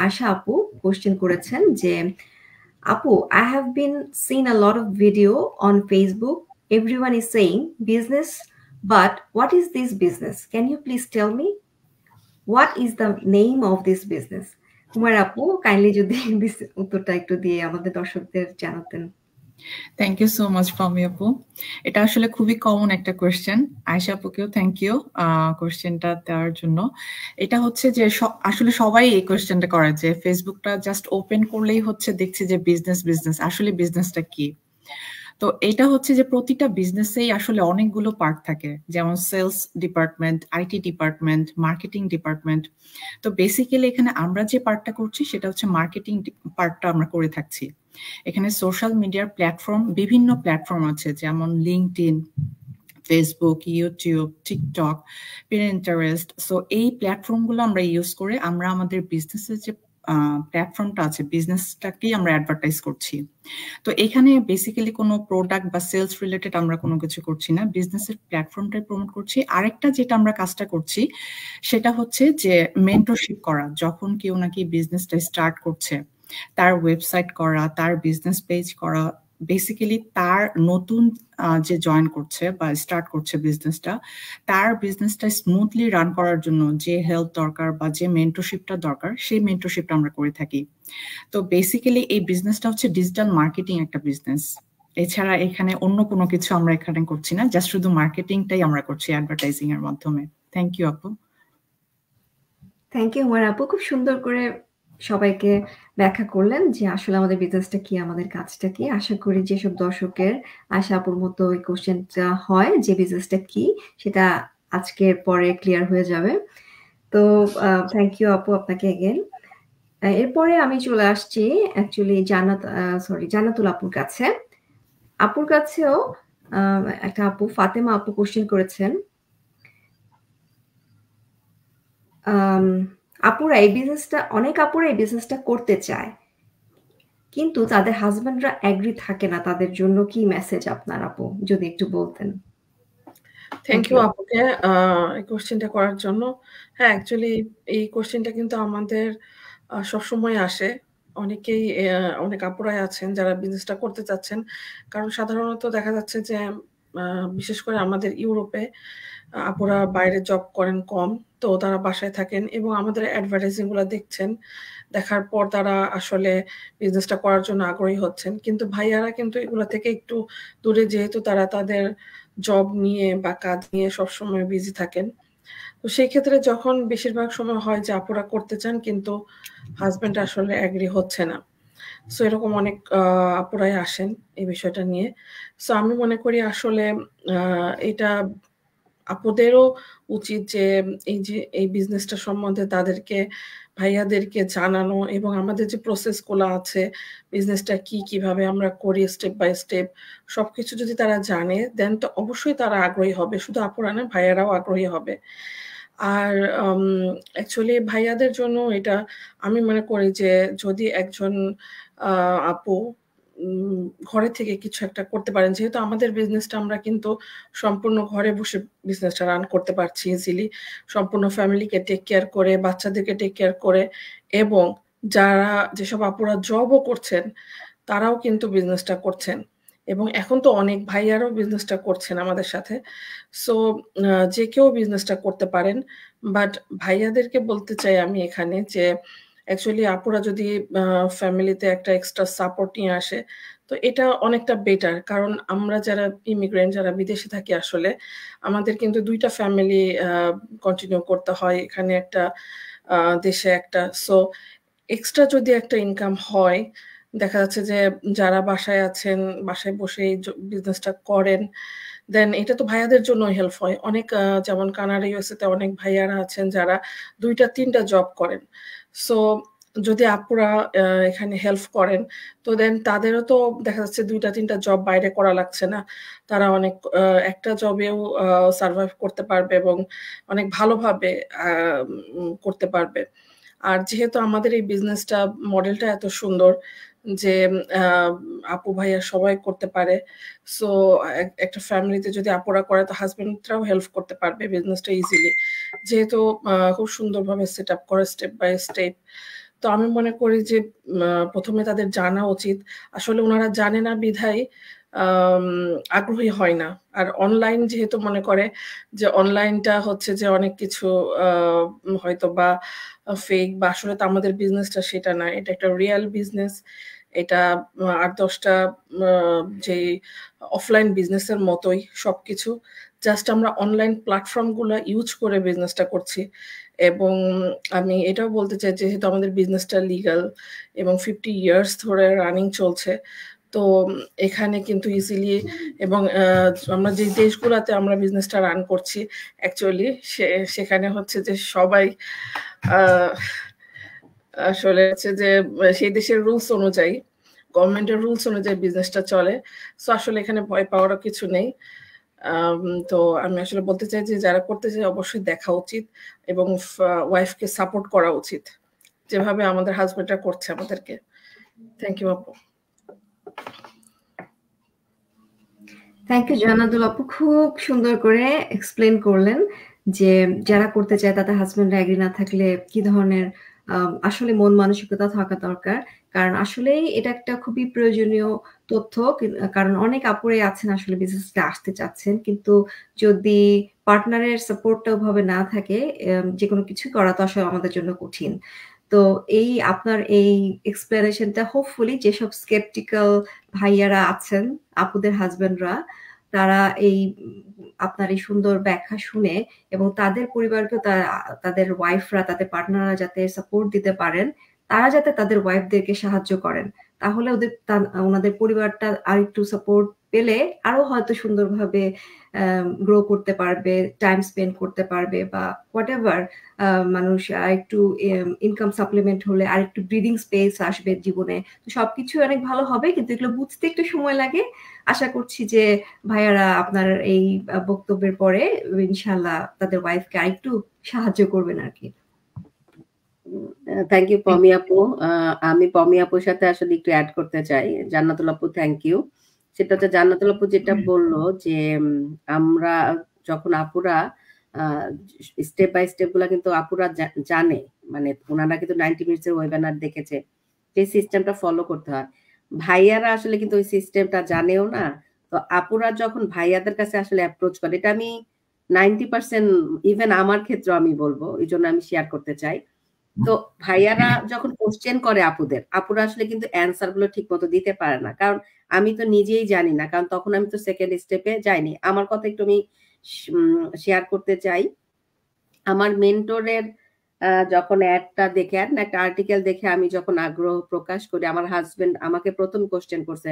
আশা আপু কোশ্চেন করেছেন যে, Apu, I have been seeing a lot of video on Facebook. Everyone is saying business, but what is this business? Can you please tell me? What is the name of this business? Humar Apu, kindly যদি উত্তরটা একটু দিয়ে আমাদের দর্শকদের জানাতেন।
Thank you so much পমি আপু। এটা আসলে খুবই কমন একটা কোয়েশ্চেন। আয়েশা আপুকেও থ্যাংক ইউ কোয়েশ্চেনটা দেওয়ার জন্য। এটা হচ্ছে যে আসলে সবাই এই কোয়েশ্চেনটা করে যে ফেসবুকটা জাস্ট ওপেন করলেই হচ্ছে দেখছি যে বিজনেস, আসলে বিজনেসটা কি? তো এটা হচ্ছে যে প্রতিটা বিজনেসেই আসলে অনেকগুলো পার্ট থাকে, যেমন sales department, IT department, marketing department. তো বেসিক্যালি এখানে আমরা যে পার্টটা করছি সেটা হচ্ছে মার্কেটিং পার্টটা আমরা করে থাকছি। এখানে সোশ্যাল মিডিয়ার প্ল্যাটফর্ম, বিভিন্ন প্ল্যাটফর্ম আছে, যেমন LinkedIn, Facebook, YouTube, TikTok, Pinterest. So এই প্ল্যাটফর্মগুলো আমরা ইউজ করে আমরা আমাদের বিজনেসের যে প্ল্যাটফর্মটা আছে, বিজনেসটাকেই আমরা অ্যাডভার্টাইজ করছি। তো এখানে বেসিক্যালি কোনো প্রোডাক্ট বা সেলস রিলেটেড আমরা কোনো কিছু করছি না, বিজনেসের প্ল্যাটফর্মটাই প্রমোট করছি। আরেকটা যেটা আমরা কাজটা করছি সেটা হচ্ছে যে মেন্টরশিপ করা। যখন কেউ নাকি বিজনেসটা স্টার্ট করছে, তার ওয়েবসাইট করা, তার বিজনেস পেজ করা, বেসিক্যালি তার নতুন যে জয়েন করছে বা স্টার্ট করছে বিজনেসটা, তার বিজনেসটা স্মুথলি রান করার জন্য যে হেল্প দরকার বা যে মেন্টরশিপটা দরকার, সেই মেন্টরশিপটা আমরা করে থাকি। তো বেসিক্যালি এই বিজনেসটা হচ্ছে ডিজিটাল মার্কেটিং একটা বিজনেস। এছাড়া এখানে অন্য কোনো কিছু আমরা এখানে করছি না, জাস্ট শুধু মার্কেটিংটাই আমরা করছি অ্যাডভার্টাইজিং এর মাধ্যমে। থ্যাংক ইউ আপু।
থ্যাংক ইউ হুমায়রা আপু, খুব সুন্দর করে সবাইকে ব্যাখ্যা করলেন যে আসলে আমাদের বিজনেসটা কি, আমাদের কাজটা কি। আশা করি যেসব দর্শকের আশা আপুর মতো ওই কোশ্চেনটা হয় যে বিজনেসটা কি, সেটা আজকের পরে ক্লিয়ার হয়ে যাবে। তো থ্যাংক ইউ আপু আপনাকে এগেন। এরপরে আমি চলে আসছি অ্যাকচুয়ালি জান্নাতুল আপুর কাছে। আপুর কাছেও একটা আপু, ফাতেমা আপু কোশ্চেন করেছেন। আপুরা এই বিজনেসটা, অনেক আপুরা এই বিজনেসটা করতে চায়, কিন্তু তাদের হাজবেন্ডরা এগ্রি থাকে না। তাদের জন্য কি মেসেজ আপনার আপু, যদি একটু বলতেন?
থ্যাংক ইউ আপুকে এই কোশ্চেনটা করার জন্য। হ্যাঁ, অ্যাকচুয়ালি এই কোশ্চেনটা কিন্তু আমাদের সবসময় আসে। অনেকেই অনেক আপুরাই আছেন যারা বিজনেসটা করতে চাচ্ছেন। কারণ সাধারণত দেখা যাচ্ছে যে বিশেষ করে আমাদের ইউরোপে আপুরা বাইরে জব করেন কম, তো তারা বাসায় থাকেন এবং আমাদের অ্যাডভার্টাইজিং গুলো দেখছেন। দেখার পর তারা আসলে বিজনেসটা করার জন্য আগ্রহী হচ্ছেন। কিন্তু ভাইয়ারা কিন্তু এগুলো থেকে একটু দূরে, যেহেতু তারা তাদের জব নিয়ে বা কাজ নিয়ে সবসময় বিজি থাকেন। তো সেই ক্ষেত্রে যখন বেশিরভাগ সময় হয় যে আপুরা করতে চান কিন্তু হাজবেন্ড আসলে এগ্রি হচ্ছে না। সো এরকম অনেক আপুরাই আসেন এই বিষয়টা নিয়ে। সো আমি মনে করি আসলে এটা আপুদেরও উচিত যে এই বিজনেসটা সম্বন্ধে তাদেরকে, ভাইয়াদেরকে জানানো এবং আমাদের যে প্রসেসগুলো আছে, বিজনেসটা কিভাবে আমরা করি স্টেপ বাই স্টেপ, সবকিছু যদি তারা জানে দেন তো অবশ্যই তারা আগ্রহী হবে। শুধু আপুরা না, ভাইয়ারাও আগ্রহী হবে। আর অ্যাকচুয়ালি ভাইয়াদের জন্য এটা আমি মনে করি যে যদি একজন আপু ঘরে থেকে কিছু একটা করতে পারেন, যেহেতু আমাদের বিজনেসটা আমরা কিন্তু সম্পূর্ণ ঘরে বসে বিজনেসটা রান করতে পারছি ইজিলি, সম্পূর্ণ ফ্যামিলিকে টেক কেয়ার করে, বাচ্চাদেরকে টেক কেয়ার করে, এবং যেসব আপুরা জবও করছেন তারাও কিন্তু বিজনেসটা করছেন, এবং এখন তো অনেক ভাইয়ারও বিজনেসটা করছেন আমাদের সাথে। সো যে কেউ বিজনেসটা করতে পারেন। বাট ভাইয়াদেরকে বলতে চাই আমি এখানে যে অ্যাকচুয়ালি আপুরা যদি ফ্যামিলিতে একটা এক্সট্রা সাপোর্ট নিয়ে আসে তো এটা অনেকটা বেটার। কারণ আমরা যারা ইমিগ্রেন্ট, যারা বিদেশে থাকি, আসলে আমাদের কিন্তু 2টা ফ্যামিলি কন্টিনিউ করতে হয় এখানে একটা, দেশে একটা। সো এক্সট্রা যদি একটা ইনকাম হয়, দেখা যাচ্ছে যে যারা বাসায় আছেন, বাসায় বসে এই বিজনেসটা করেন, দেন এটা তো ভাইয়াদের জন্য হেল্প হয় অনেক। যেমন কানাডা, ইউএসএ তে অনেক ভাইয়ারা আছেন যারা 2টা 3টা জব করেন। সো যদি আপুরা এখানে হেল্প করেন তো দেন তাদেরও তো দেখা যাচ্ছে 2টা 3টা জব বাইরে করা লাগছে না। তারা অনেক একটা জবেও সার্ভাইভ করতে পারবে এবং অনেক ভালোভাবে করতে পারবে। আর যেহেতু আমাদের এই বিজনেসটা মডেলটা এত সুন্দর যে আপু ভাইয়া সবাই করতে পারে, সো একটা ফ্যামিলিতে যদি আপুরা করে তো হাজবেন্ডরাও হেল্প করতে পারবে বিজনেসটা ইজিলি, যেহেতু খুব সুন্দরভাবে সেট আপ করে স্টেপ বাই স্টেপ। তো আমি মনে করি যে প্রথমে তাদের জানা উচিত। আসলে ওনারা জানে না বিধায় আগ্রহী হয় না। আর অনলাইন যেহেতু মনে করে যে অনলাইনটা হচ্ছে যে অনেক কিছু হয়তো বা ফেক, বা আসলে তো আমাদের বিজনেসটা সেটা না, এটা একটা রিয়েল বিজনেস। এটা 8-10টা যে অফলাইন বিজনেসের মতোই সবকিছু, জাস্ট আমরা অনলাইন প্ল্যাটফর্মগুলো ইউজ করে বিজনেসটা করছি। এবং আমি এটাও বলতে চাই যেহেতু আমাদের বিজনেসটা লিগাল এবং 50 ইয়ার্স ধরে রানিং চলছে, তো এখানে কিন্তু ইজিলি এবং আমরা যে দেশগুলোতে আমরা বিজনেসটা রান করছি অ্যাকচুয়ালি সেখানে হচ্ছে যে সবাই আসলে হচ্ছে যে সেই দেশের রুলস অনুযায়ী, গভর্নমেন্টের রুলস অনুযায়ী বিজনেসটা চলে। সো আসলে এখানে ভয় পাওয়ারও কিছু নেই। তো আমি আসলে বলতে চাই যে যারা করতে চায় অবশ্যই দেখা উচিত এবং ওয়াইফকে সাপোর্ট করা উচিত, যেভাবে আমাদের হাজবেন্ডরা করছে আমাদেরকে। থ্যাংক ইউ আপু।
থ্যাংক ইউ জান্নাতুল আপু, খুব সুন্দর করে এক্সপ্লেন করলেন যে যারা করতে চায় তাদের হাজবেন্ডরা এগ্রি না থাকলে কি ধরনের আসলে মন মানসিকতা থাকা দরকার। কারণ আসলেই এটা একটা খুবই প্রয়োজনীয় তথ্য, কারণ অনেক আপুরে আছেন আসলে বিজনেসটা আসতে চাচ্ছেন, কিন্তু যদি পার্টনারের সাপোর্টটা ওভাবে না থাকে যে কোনো কিছু করা তো আসলে আমাদের জন্য কঠিন। তো এই আপনার এই এক্সপ্লেনেশনটা হোপফুলি যেসব স্কেপটিক্যাল ভাইয়ারা আছেন, আপুদের হাজবেন্ডরা, তারা এই আপনার এই সুন্দর ব্যাখ্যা শুনে এবং তাদের পরিবারকে তাদের ওয়াইফরা, তাদের পার্টনাররা যাতে সাপোর্ট দিতে পারেন, তারা যাতে তাদের ওয়াইফদেরকে সাহায্য করেন, তাহলে ওনাদের পরিবারটা আর একটু সাপোর্ট পেলে আরো হয়তো সুন্দরভাবে গ্রো করতে পারবে, টাইম স্পেন্ড করতে পারবে, বা হোয়াটএভার মানুষ একটু ইনকাম সাপ্লিমেন্ট হলে আর একটু ব্রিদিং স্পেস আসবে জীবনে। তো সবকিছু অনেক ভালো হবে, কিন্তু এগুলো বুঝতে একটু সময় লাগে। আশা করছি যে ভাইয়ারা আপনার এই বক্তব্যের পরে ইনশাল্লাহ তাদের ওয়াইফকে আরেকটু সাহায্য করবেন আর কি।
থ্যাংক ইউ পমি আপু। আমি পমি আপুর সাথে আসলে একটু অ্যাড করতে চাই। জান্নাতুল আপু থ্যাংক ইউ। সেটা হচ্ছে জান্নাতুল আপু যেটা বললো যে আমরা যখন আপুরা স্টেপ বাই স্টেপ গুলা কিন্তু আপুরা জানে, মানে ওনারা কিন্তু 90 মিনিটসের ওয়েবিনার দেখেছে, যে সিস্টেমটা ফলো করতে হয়। ভাইয়ারা আসলে কিন্তু ওই সিস্টেমটা জানেও না। তো আপুরা যখন ভাইয়াদের কাছে আসলে অ্যাপ্রোচ করে, এটা আমি 90% ইভেন আমার ক্ষেত্রে আমি বলবো, এই জন্য আমি শেয়ার করতে চাই। তো ভাইয়ারা যখন কোশ্চেন করে আপুরা আসলে কিন্তু অ্যান্সার গুলো ঠিক মতো দিতে পারে না, কারণ আমি তো নিজেই জানি না, কারণ তখন আমি তো সেকেন্ড স্টেপে যাইনি। আমার কথা একটু আমি শেয়ার করতে চাই। আমার মেন্টরের যখন অ্যাডটা দেখে, একটা আর্টিকেল দেখে আমি যখন আগ্রহ প্রকাশ করি, আমার হাজবেন্ড আমাকে প্রথম কোশ্চেন করছে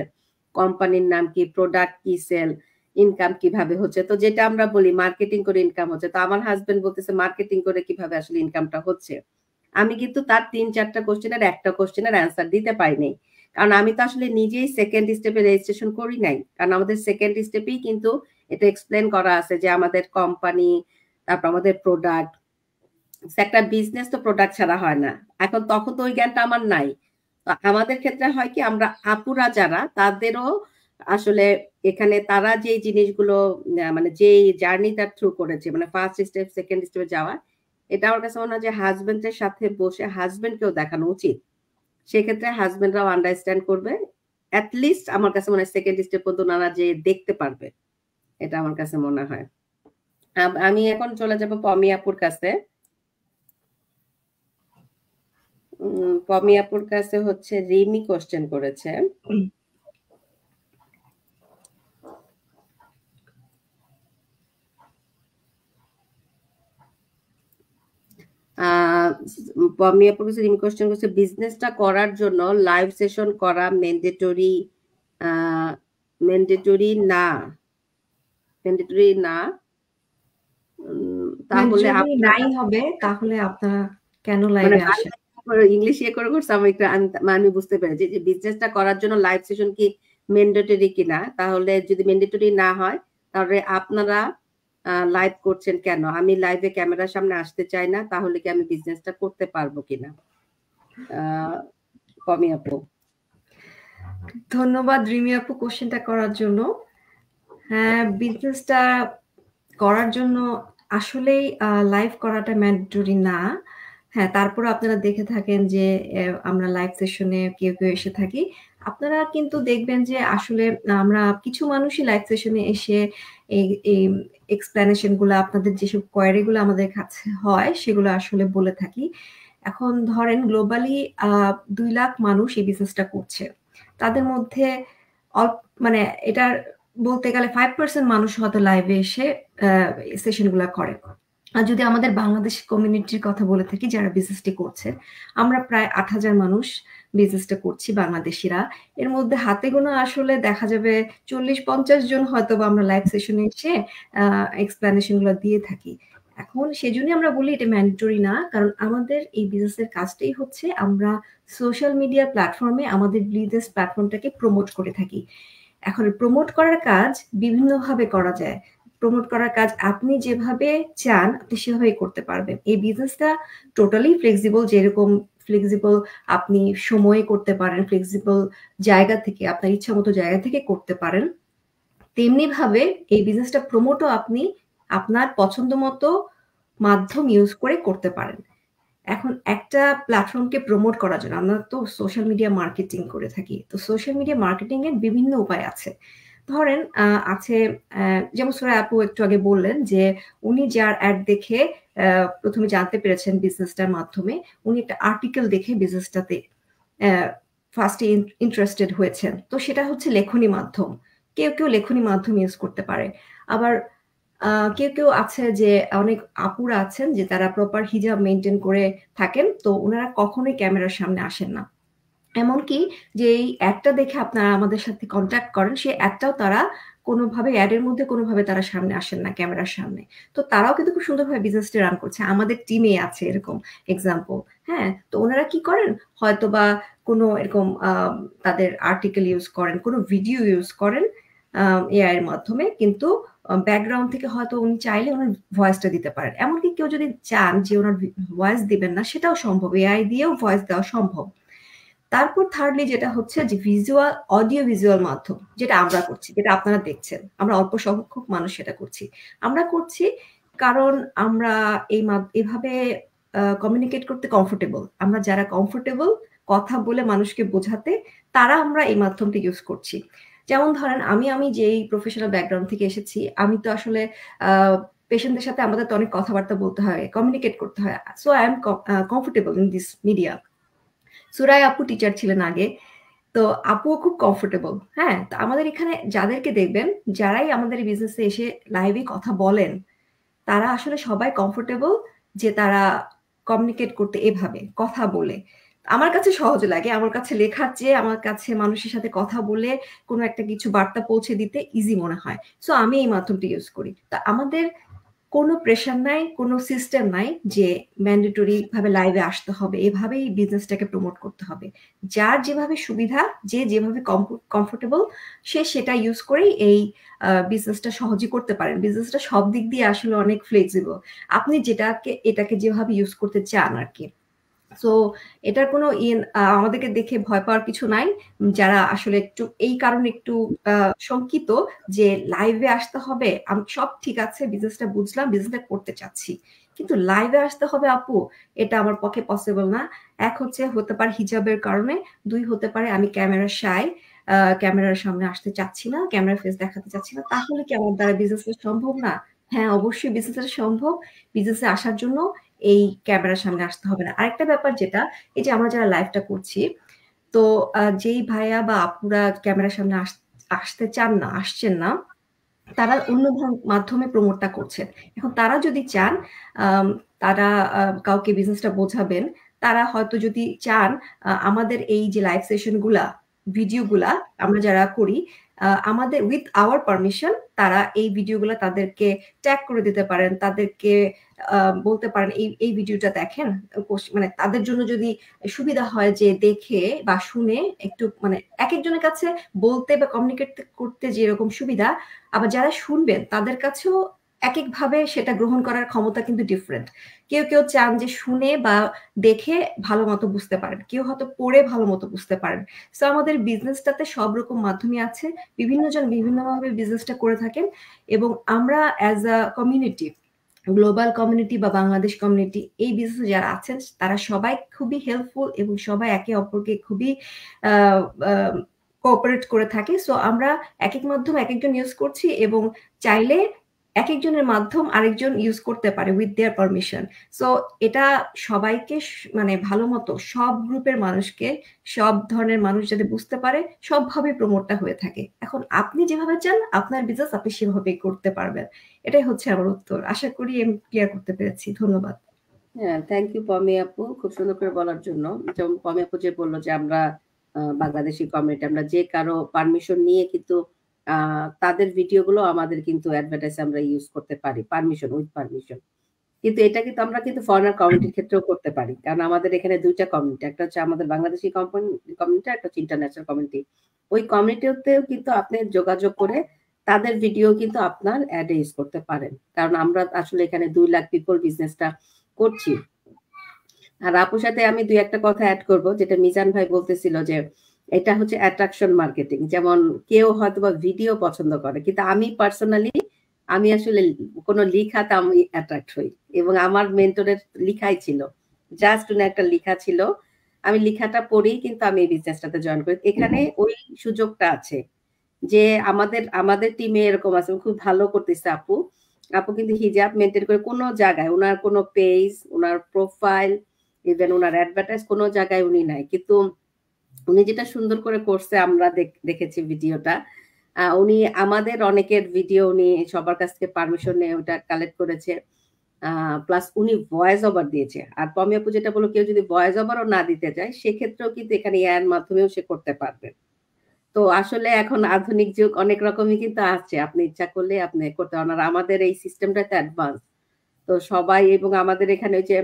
কোম্পানির নাম কি, প্রোডাক্ট কি, সেল, ইনকাম কিভাবে হচ্ছে। তো যেটা আমরা বলি মার্কেটিং করে ইনকাম হচ্ছে, তো আমার হাজবেন্ড বলতেছে মার্কেটিং করে কিভাবে আসলে ইনকামটা হচ্ছে। আমি কিন্তু তার 3-4টা কোশ্চেনের একটা কোশ্চেনের অ্যান্সার দিতে পারিনি, কারণ আমি তো আসলে নিজেই সেকেন্ড স্টেপে রেজিস্ট্রেশন করি নাই। কারণ আমাদের সেকেন্ড স্টেপেই কিন্তু এটা এক্সপ্লেন করা আছে যে আমাদের কোম্পানি, তারপর আমাদের প্রোডাক্ট, একটা বিজনেস তো প্রোডাক্ট ছাড়া হয় না। এখন তখন তো ওই জ্ঞানটা আমার নাই। আমাদের ক্ষেত্রে হয় কি, আমরা আপুরা যারা, তাদেরও আসলে এখানে তারা যে জিনিসগুলো মানে যে জার্নিটা থ্রু করেছে, মানে ফার্স্ট স্টেপ সেকেন্ড স্টেপে যাওয়া, এটা আমার কাছে মনে হয় যে হাজবেন্ডের সাথে বসে হাজবেন্ডকেও দেখানো উচিত। সেক্ষেত্রে হাজবেন্ডরাও আন্ডারস্ট্যান্ড করবে, অ্যাটলিস্ট আমার কাছে মনে হয় সেকেন্ড স্টেপ পর্যন্ত ওনারা যে দেখতে পারবে, এটা আমার কাছে মনে হয়। আমি এখন চলে যাব পমি আপুর কাছে। পমি আপুর কাছে হচ্ছে রিমি কোশ্চেন করেছে। পমি আপুর কাছে রিমি কোশ্চেন করেছে, বিজনেসটা করার জন্য লাইভ সেশন করা ম্যান্ডেটরি না, তাহলে
নাই হবে, তাহলে আপনারা কেন লাইভে আসেন?
ইংলিশ করে করছে, আমি বুঝতে পেরেছি যে বিজনেসটা করার জন্য লাইভ সেশন কি ম্যান্ডেটরি কিনা। তাহলে যদি ম্যান্ডেটরি না হয়, তাহলে আপনারা লাইভ করছেন কেন? আমি লাইভে ক্যামেরার সামনে আসতে চাই না, তাহলে কি আমি বিজনেসটা করতে পারবো কিনা? পমি আপু।
ধন্যবাদ রিমি আপু কোশ্চেনটা করার জন্য। হ্যাঁ, বিজনেসটা করার জন্য আসলেই লাইভ করাটা ম্যান্ডেটরি না। হ্যাঁ, তারপর আপনারা দেখে থাকেন যে আমরা লাইভ সেশনে কেউ এসে থাকি, আপনারা কিন্তু দেখবেন যে আসলে আমরা কিছু মানুষই লাইভ সেশনে এসে এই এক্সপ্লেনেশন গুলো, আপনাদের যেসব কোয়ারি গুলো আমাদের কাছে হয় সেগুলো আসলে বলে থাকি। এখন ধরেন গ্লোবালি 2 লাখ মানুষ এই বিজনেসটা করছে, তাদের মধ্যে মানে এটার বলতে গেলে 5% মানুষ হয়তো লাইভে এসে সেশন গুলা করে। আর যদি আমাদের বাংলাদেশ কমিউনিটির কথা বলে থাকি যারা বিজনেসটি করছে, আমরা প্রায় ৮,০০০ মানুষ বিজনেসটা করছি বাংলাদেশিরা। এর মধ্যে হাতে গোনা আসলে দেখা যাবে ৪০-৫০ জন হয়তোবা আমরা লাইভ সেশনে এসে এক্সপ্লেনেশন গুলো দিয়ে থাকি। এখন সেজন্যই আমরা বলি এটা ম্যান্ডেটরি না, কারণ আমাদের এই বিজনেসের কাজটাই হচ্ছে আমরা সোশ্যাল মিডিয়া প্ল্যাটফর্মে আমাদের বিজনেস প্ল্যাটফর্মটাকে প্রমোট করে থাকি। এখন প্রমোট করার কাজ বিভিন্নভাবে করা যায়। প্রমোট করার কাজ আপনি যেভাবে চান আপনি সেভাবেই করতে পারবেন। এই বিজনেসটা টোটালি ফ্লেক্সিবল, যেরকম ফ্লেক্সিবল আপনি সময়ে করতে পারেন, ফ্লেক্সিবল জায়গা থেকে আপনার ইচ্ছা মতো জায়গা থেকে করতে পারেন, তেমনি ভাবে এই বিজনেসটা প্রমোটও আপনি আপনার পছন্দ মতো মাধ্যম ইউজ করে করতে পারেন। এখন একটা প্ল্যাটফর্মকে প্রমোট করার জন্য আমরা তো সোশ্যাল মিডিয়া মার্কেটিং করে থাকি। তো সোশ্যাল মিডিয়া মার্কেটিং এর বিভিন্ন উপায় আছে। ধরেন আছে যেমন সুরাইয়া আপু একটু আগে বললেন যে উনি যার অ্যাড দেখে প্রথমে জানতে পেরেছেন বিজনেসটার মাধ্যমে, উনি একটা আর্টিকেল দেখে বিজনেসটাতে ফার্স্টে ইন্টারেস্টেড হয়েছেন। তো সেটা হচ্ছে লেখনী মাধ্যম। কেউ কেউ লেখনী মাধ্যম ইউজ করতে পারে। আবার কেউ কেউ আছে যে অনেক আপুরা আছেন যে তারা প্রপার হিজাব মেনটেন করে থাকেন, তো ওনারা কখনোই ক্যামেরার সামনে আসেন না। এমনকি যে এই অ্যাডটা দেখে আপনারা আমাদের সাথে কন্ট্যাক্ট করেন, সেই অ্যাডটাও তারা কোনোভাবে অ্যাডের মধ্যে কোনোভাবে তারা সামনে আসেন না ক্যামেরার সামনে। তো তারাও কিন্তু খুব সুন্দরভাবে বিজনেসটা রান করছে। আমাদের টিমে আছে এরকম এক্সাম্পল। হ্যাঁ, তো ওনারা কি করেন, হয়তো বা কোনো এরকম তাদের আর্টিকেল ইউজ করেন, কোনো ভিডিও ইউজ করেন এআই এর মাধ্যমে, কিন্তু ব্যাকগ্রাউন্ড থেকে হয়তো উনি চাইলে ওনার ভয়েসটা দিতে পারেন। এমনকি কেউ যদি চান যে ওনার ভয়েস দিবেন না, সেটাও সম্ভব, এআই দিয়েও ভয়েস দেওয়া সম্ভব। তারপর থার্ডলি যেটা হচ্ছে যে ভিজুয়াল, অডিও ভিজুয়াল মাধ্যম, যেটা আমরা করছি, যেটা আপনারা দেখছেন, আমরা অল্প সংখ্যক মানুষ সেটা করছি। আমরা করছি কারণ আমরা এভাবে কমিউনিকেট করতে কমফোর্টেবল। আমরা যারা কমফোর্টেবল কথা বলে মানুষকে বোঝাতে, তারা আমরা এই মাধ্যমটা ইউজ করছি। যেমন ধরেন আমি যেই প্রফেশনাল ব্যাকগ্রাউন্ড থেকে এসেছি, আমি তো আসলে পেশেন্টদের সাথে আমাদের তো অনেক কথাবার্তা বলতে হয়, কমিউনিকেট করতে হয়। So I am comfortable in this media. সুরাই আপু টিচার ছিলেন আগে, তো আপুও খুব কমফোর্টেবল। হ্যাঁ, তো আমাদের এখানে যাদেরকে দেখবেন, যারাই আমাদের বিজনেসে এসে লাইভে কথা বলেন, তারা আসলে সবাই কমফোর্টেবল যে তারা কমিউনিকেট করতে এভাবে কথা বলে। আমার কাছে সহজ লাগে, আমার কাছে লেখার চেয়ে আমার কাছে মানুষের সাথে কথা বলে কোনো একটা কিছু বার্তা পৌঁছে দিতে ইজি মনে হয়। সো আমি এই মাধ্যমটা ইউজ করি। তা আমাদের কোনো প্রেশার নাই, কোনো সিস্টেম নাই যে ম্যান্ডেটরি ভাবে লাইভে আসতে হবে, এভাবেই বিজনেসটাকে প্রমোট করতে হবে। যার যেভাবে সুবিধা, যে যেভাবে কমফোর্টেবল, সে সেটা ইউজ করেই এই বিজনেসটা সহজে করতে পারেন। বিজনেসটা সব দিক দিয়ে আসলে অনেক ফ্লেক্সিবল, আপনি এটাকে যেভাবে ইউজ করতে চান আর কি। সো এটার কোনো আমাদেরকে দেখে ভয় পাওয়ার কিছু নাই। যারা আসলে একটু এই কারণে একটু শঙ্কিত যে লাইভে আসতে হবে, আমি সব ঠিক আছে, বিজনেসটা বুঝলাম, বিজনেসটা করতে চাচ্ছি, কিন্তু লাইভে আসতে হবে আপু, এটা আমার পক্ষে পসিবল না। এক হতে পারে হিজাবের কারণে, দুই হতে পারে আমি ক্যামেরা শাই, ক্যামেরার সামনে আসতে চাচ্ছি না, ক্যামেরা ফেস দেখাতে চাচ্ছি না। তাহলে কি আমার দ্বারা বিজনেসটা সম্ভব না? হ্যাঁ, অবশ্যই বিজনেসটা সম্ভব। বিজনেসে আসার জন্য এই ক্যামেরার সামনে আসতে হবে না। আরেকটা ব্যাপার যেটা, এই যে আমরা যারা লাইভটা করছি, তো যেই ভাইয়া বা আপুরা ক্যামেরার সামনে আসতে চান না, আসছেন না, তারা অন্য মাধ্যমে প্রমোটটা করছেন। এখন তারা যদি চান তারা কাউকে বিজনেসটা বোঝাবেন, তারা হয়তো যদি চান আমাদের এই যে লাইভ সেশন গুলা, ভিডিওগুলা আমরা যারা করি, আমাদের উইথ আওয়ার পারমিশন তারা এই ভিডিওগুলো তাদেরকে ট্যাগ করে দিতে পারেন, তাদেরকে বলতে পারেন এই ভিডিওটা দেখেন, মানে তাদের জন্য যদি সুবিধা হয় যে দেখে বা শুনে একটু, মানে এক একজনের কাছে বলতে বা কমিউনিকেট করতে যেরকম সুবিধা, আবার যারা শুনবেন তাদের কাছেও এক একভাবে সেটা গ্রহণ করার ক্ষমতা কিন্তু ডিফারেন্ট। কেউ কেউ চান যে শুনে বা দেখে ভালো মতো বুঝতে পারেন, কেউ হয়তো পড়ে ভালো মতো বুঝতে পারেন। সো আমাদের বিজনেসটাতে সব রকম মাধ্যমই আছে, বিভিন্ন জন বিভিন্নভাবে বিজনেসটা করে থাকেন, এবং আমরা as a community, global community বা বাংলাদেশ কমিউনিটি, এই বিজনেসে যারা আছেন তারা সবাই খুবই হেল্পফুল এবং সবাই একে অপরকে খুবই কোঅপারেট করে থাকে। সো আমরা এক এক মাধ্যম এক একজন ইউজ করছি, এবং চাইলে একজনের মাধ্যম আরেকজন ইউজ করতে পারে উইথ দেয়ার পারমিশন। সো এটা সবাইকে মানে ভালো মতো সব গ্রুপের মানুষকে, সব ধরনের মানুষ যাতে বুঝতে পারে, সবভাবে প্রমোটটা হয়ে থাকে। এখন আপনি যেভাবে চান আপনার বিজনেস আপনি সেভাবেই করতে পারবেন। এটাই হচ্ছে আমার উত্তর। আশা করি আমি ক্লিয়ার করতে পেরেছি। ধন্যবাদ।
হ্যাঁ, থ্যাংক ইউ পমি আপু খুব সুন্দর করে বলার জন্য। যেমন পমি আপু যে বললো যে আমরা বাংলাদেশি কমিউনিটি, আমরা যে কারো পারমিশন নিয়ে কিন্তু তাদের ভিডিওগুলো আমাদের কিন্তু অ্যাডভার্টাইজ আমরা ইউজ করতে পারি, পারমিশন, উইথ পারমিশন। কিন্তু এটা কিন্তু আমরা কিন্তু ফরেনার কমিউনিটির ক্ষেত্রেও করতে পারি, কারণ আমাদের এখানে দুইটা কমিউনিটি, একটা হচ্ছে আমাদের বাংলাদেশি কমিউনিটি, একটা হচ্ছে ইন্টারন্যাশনাল কমিউনিটি। ওই কমিউনিটিতেও কিন্তু আপনি যোগাযোগ করে তাদের ভিডিও কিন্তু আপনার অ্যাডে ইউজ করতে পারেন, কারণ আমরা আসলে এখানে 2 লাখ পিপল বিজনেসটা করছি। আর আপুর সাথে আমি দুই একটা কথা অ্যাড করব, যেটা মিজান ভাই বলতেছিল যে এটা হচ্ছে অ্যাট্রাকশন মার্কেটিং। যেমন কেউ হয়তো বা ভিডিও পছন্দ করে, কিন্তু আমি পার্সোনালি আমি আসলে কোনো লেখাতে আমি অ্যাট্রাক্ট হই, এবং আমার মেন্টরের লেখাই ছিল, জাস্ট একটা লেখা ছিল, আমি লেখাটা পড়েই কিন্তু আমি এই বিজনেসটাতে জয়েন করি। এখানে ওই সুযোগটা আছে যে আমাদের টিমে এরকম আছে, খুব ভালো করতেছে আপু। আপু কিন্তু হিজাব মেনটেন করে কোনো জায়গায় ওনার কোনো পেজ, ওনার প্রোফাইল, ইভেন ওনার অ্যাডভার্টাইজ কোনো জায়গায় উনি নাই, কিন্তু উনি যেটা সুন্দর করে করছে আমরা দেখেছি ভিডিওটা। উনি আমাদের অনেকের ভিডিও উনি সবার কাছ থেকে পারমিশন নিয়ে ওটা কালেক্ট করেছে, প্লাস উনি ভয়েস ওভার দিয়েছে। আর পমি আপু যেটা বলো, কেউ যদি ভয়েস ওভারও না দিতে চায় সেক্ষেত্রেও কিন্তু এখানে এআইয়ের মাধ্যমেও সে করতে পারবে। তো আসলে এখন আধুনিক যুগ, অনেক রকমই কিন্তু আছে, আপনি ইচ্ছা করলে আপনি করতে পারেন। আর আমাদের এই সিস্টেমটা তো অ্যাডভান্স, তো সবাই, এবং আমাদের এখানে যে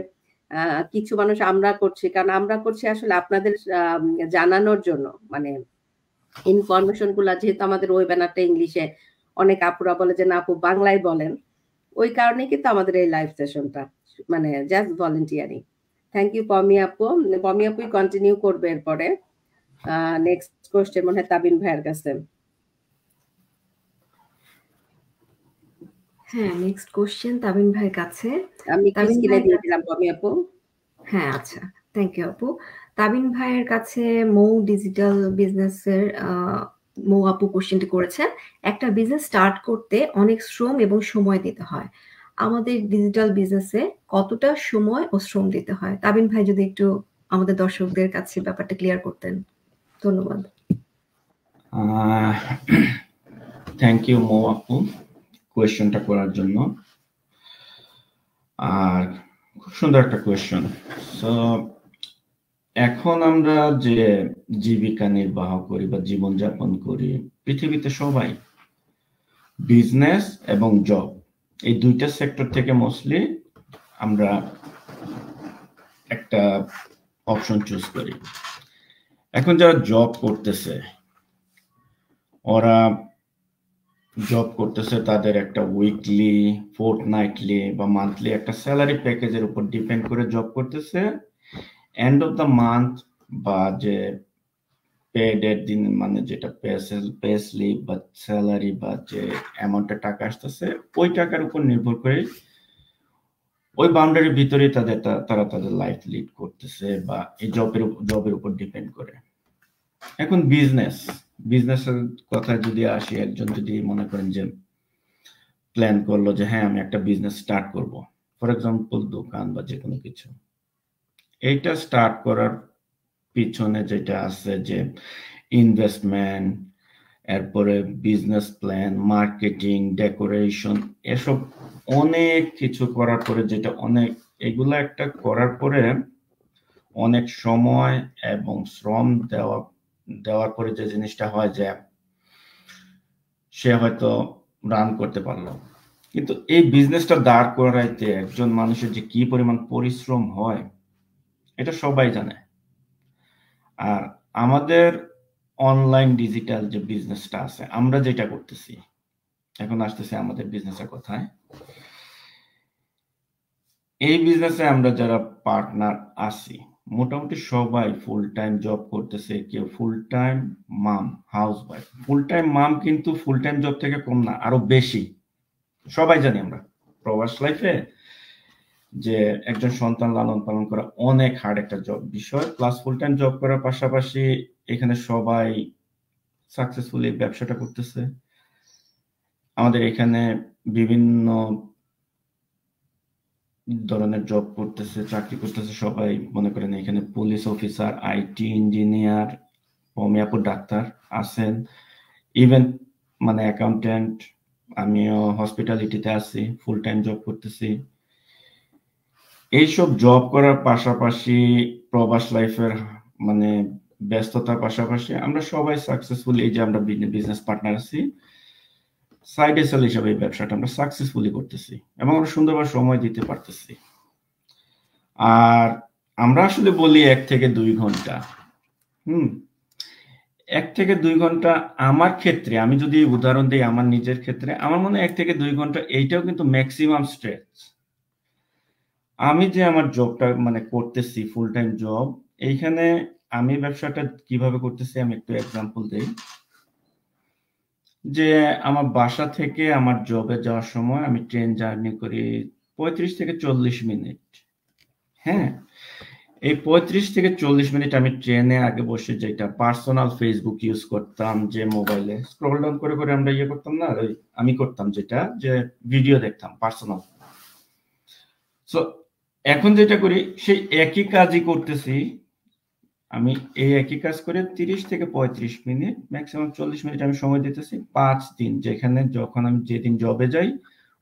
কিছু মানুষ আমরা করছি, কারণ আমরা করছি আসলে আপনাদের জানানোর জন্য, মানে ইনফরমেশন গুলা, যেহেতু আমাদের ওই ব্যানারটা ইংলিশে, অনেক আপুরা বলে যে না আপু বাংলায় বলেন, ওই কারণে কিন্তু আমাদের এই লাইভ সেশনটা মানে জাস্ট ভলেন্টিয়ারিং। থ্যাংক ইউ পমি আপু। পমি আপুই কন্টিনিউ করবে এরপরে। নেক্সট কোশ্চেন মনে হয় তাবিন ভাইয়ের কাছে।
হ্যাঁ, নেক্সট কোশ্চেন তাবিন ভাইয়ের কাছে।
আমি স্ক্রিনে দিয়ে দিলাম পমি আপু।
হ্যাঁ, আচ্ছা, থ্যাংক ইউ আপু। তাবিন ভাইয়ের কাছে মৌ ডিজিটাল বিজনেসের মৌ আপু কোশ্চেনটি করেছেন, একটা বিজনেস স্টার্ট করতে অনেক শ্রম এবং সময় দিতে হয়, আমাদের ডিজিটাল বিজনেসে কতটা সময় ও শ্রম দিতে হয়? তাবিন ভাই যদি একটু আমাদের দর্শকদের কাছে ব্যাপারটা ক্লিয়ার করতেন। ধন্যবাদ।
থ্যাংক ইউ মৌ আপু কোয়েশ্চনটা করার জন্য। আর খুব সুন্দর একটা কোয়েশ্চন। সো এখন আমরা যে জীবিকা নির্বাহ করি বা জীবনযাপন করি, পৃথিবীতে সবাই বিজনেস এবং জব, এই দুইটা সেক্টর থেকে মোস্টলি আমরা একটা অপশন চুজ করি। এখন যারা জব করতেছে, ওরা জব করতেছে তাদের একটা উইকলি, ফোর্টনাইটলি বা মান্থলি একটা স্যালারি প্যাকেজের উপর ডিপেন্ড করে জব করতেছে। এন্ড অফ দ্য মান্থ বা যে পেডের দিন, মানে যেটা পে স্লিপ বা স্যালারি বা যে অ্যামাউন্টের টাকা আসতেছে, ওই টাকার উপর নির্ভর করে ওই বাউন্ডারির ভিতরে তারা তাদের লাইফ লিড করতেছে বা এই জবের উপর ডিপেন্ড করে। এখন বিজনেসের কথা যদি আসি, একজন যদি মনে করেন যে প্ল্যান করলো যে হ্যাঁ আমি একটা বিজনেস স্টার্ট করব, ফর এক্সাম্পল দোকান বা যে কোনো কিছু, এইটা স্টার্ট করার পিছনে যেটা আছে যে ইনভেস্টমেন্ট, এরপরে বিজনেস প্ল্যান, মার্কেটিং, ডেকোরেশন, এসব অনেক কিছু করার পরে এগুলা একটা করার পরে অনেক সময় এবং শ্রম দেওয়ার পরে যে জিনিসটা হয় যে সে হয়তো রান করতে পারলো, কিন্তু এই বিজনেসটা দাঁড় করাইতে একজন মানুষের যে কি পরিমাণ পরিশ্রম হয় এটা সবাই জানে। আর আমাদের অনলাইন ডিজিটাল যে বিজনেসটা আছে, আমরা যেটা করতেছি, এখন আসতেছে আমাদের বিজনেসের কথায়, এই বিজনেসে আমরা যারা পার্টনার আছি মোটামুটি সবাই ফুল টাইম জব করতেছে, কেউ ফুল টাইম মাম, হাউস ওয়াইফ। ফুল টাইম মাম কিন্তু ফুল টাইম জব থেকে কম না, আরো বেশি। সবাই জানি আমরা প্রবাস লাইফে যে একজন সন্তান লালন পালন করা অনেক হার্ড একটা জব বিষয়, প্লাস ফুল টাইম জব করার পাশাপাশি এখানে সবাই সাকসেসফুলি ব্যবসাটা করতেছে। আমাদের এখানে বিভিন্ন ধরনের জব করতেছে, চাকরি করতেছে সবাই। মনে করেন এখানে police officer, IT engineer, homeopathy doctor আছেন, ইভেন মানে অ্যাকাউন্টেন্ট। আমিও হসপিটালিটিতে আছি, ফুল টাইম জব করতেছি। এইসব জব করার পাশাপাশি প্রবাস লাইফের মানে ব্যস্ততার পাশাপাশি আমরা সবাই সাকসেসফুলি, এই যে আমরা বিজনেস পার্টনার আছি, সাইড এসেল হিসাবে এই ব্যবসাটা আমরা সাকসেসফুলি করতেছি এবং আমরা সুন্দরভাবে সময় দিতে পারতেছি। আর আমরা আসলে বলি 1 থেকে 2 ঘন্টা। 1 থেকে 2 ঘন্টা আমার ক্ষেত্রে, আমি যদি উদাহরণ দিই আমার নিজের ক্ষেত্রে, আমার মনে হয় 1 থেকে 2 ঘন্টা এইটাও কিন্তু ম্যাক্সিমাম স্ট্রেচ। আমি যে আমার জবটা মানে করতেছি ফুল টাইম জব, এইখানে আমি ব্যবসাটা কিভাবে করতেছি আমি একটু এক্সাম্পল দেই। যে আমার বাসা থেকে আমার জবে যাওয়ার সময় আমি ট্রেন জার্নি করি 35 থেকে 40 মিনিট। হ্যাঁ, এই 35 থেকে 40 মিনিট আমি ট্রেনে আগে বসে যেটা পার্সোনাল ফেসবুক ইউজ করতাম, যে মোবাইলে স্ক্রল ডাউন করে করে আমরা ইয়ে করতাম না, আমি করতাম যেটা, যে ভিডিও দেখতাম পার্সোনাল। সো এখন যেটা করি সেই একই কাজই করতেছি আমি, এই একই কাজ করে 30 থেকে 35 মিনিট, ম্যাক্সিমাম 40 মিনিট আমি সময় দিতেছি 5 দিন। যেখানে যখন আমি যেদিন জবে যাই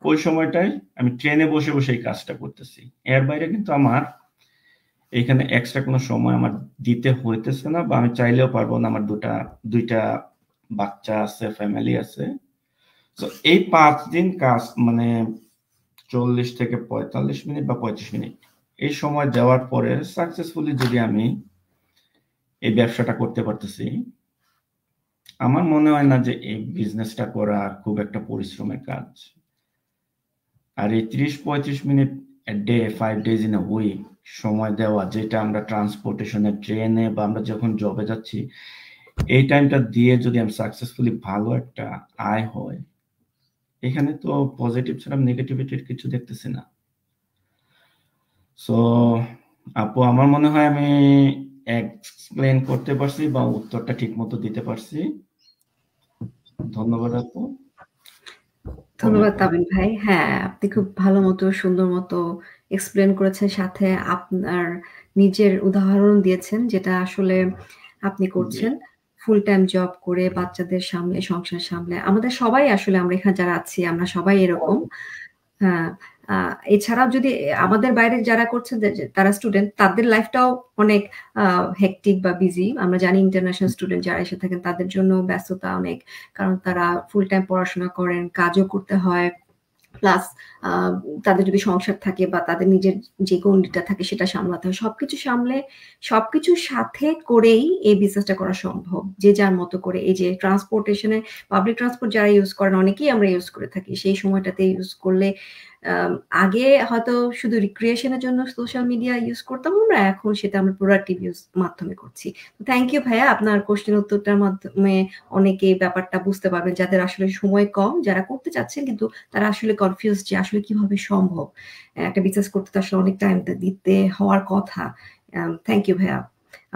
ওই সময়টাই আমি ট্রেনে বসে বসে এই কাজটা করতেছি। এর বাইরে কিন্তু আমার এখানে এক্সট্রা কোনো সময় আমার দিতে হইতেছে না, বা আমি চাইলেও পারবো না। আমার দুইটা বাচ্চা আছে, ফ্যামিলি আছে। তো এই 5 দিন কাজ মানে 40 থেকে 45 মিনিট বা 35 মিনিট এই সময় দেওয়ার পরে সাকসেসফুলি যদি আমি এই ব্যবসাটা করতে পারতেছি, আমার মনে হয় না যে এই বিজনেসটা করা খুব একটা পরিশ্রমের কাজ। আর এই 30-35 minute day 5 days in a week সময় দেওয়া, যেটা আমরা ট্রান্সপোর্টেশনে, ট্রেনে বা আমরা যখন জবে যাচ্ছি, এই টাইমটা দিয়ে যদি আমি সাকসেসফুলি ভালো একটা আয় হয়, এখানে তো পজিটিভ ছাড়া নেগেটিভিটির কিছু দেখতেছি না। সো আপু, আমার মনে হয় আমি এক্সপ্লেন করতে পারছি বা উত্তরটা ঠিক মতো দিতে পারছি। ধন্যবাদ আপু।
ধন্যবাদ তাবিন ভাই। হ্যাঁ, আপনি খুব ভালো মতো সুন্দর মতো এক্সপ্লেন করেছেন, সাথে আপনার নিজের উদাহরণ দিয়েছেন যেটা আসলে আপনি করছেন ফুল টাইম জব করে বাচ্চাদের সামলে, সংসার সামলে। আমাদের সবাই আসলে, আমরা এখানে যারা আছি আমরা সবাই এরকম। হ্যাঁ, এছাড়াও যদি আমাদের বাইরে যারা করছেন তারা স্টুডেন্ট, তাদের লাইফটাও অনেক হেকটিক বা বিজি। আমরা জানি ইন্টারন্যাশনাল স্টুডেন্ট যারা এসে থাকেন তাদের জন্য ব্যস্ততা অনেক, কারণ তারা ফুল টাইম পড়াশোনা করেন, কাজও করতে হয়, প্লাস তাদের যদি সংসার থাকে বা তাদের নিজের যে গণ্ডিটা থাকে সেটা সামলাতে হয়। সবকিছু সামলে সবকিছুর সাথে করেই এই বিজনেসটা করা সম্ভব, যে যার মতো করে। এই যে ট্রান্সপোর্টেশনে, পাবলিক ট্রান্সপোর্ট যারা ইউজ করেন, অনেকেই আমরা ইউজ করে থাকি, সেই সময়টাতে ইউজ করলে আগে হয়তো শুধু রিক্রিয়েশনের জন্য সোশ্যাল মিডিয়া ইউজ করতাম আমরা, এখন সেটা আমরা প্রোডাক্টিভ ইউজ মাধ্যমে করছি। থ্যাংক ইউ ভাইয়া, আপনার কোশ্চেন উত্তরটার মাধ্যমে অনেকে ব্যাপারটা বুঝতে পারবেন, যাদের আসলে সময় কম, যারা করতে চাচ্ছেন কিন্তু তারা আসলে কনফিউজ যে আসলে কিভাবে সম্ভব। একটা বিজনেস করতে তো আসলে অনেক টাইম দিতে হওয়ার কথা। থ্যাংক ইউ ভাইয়া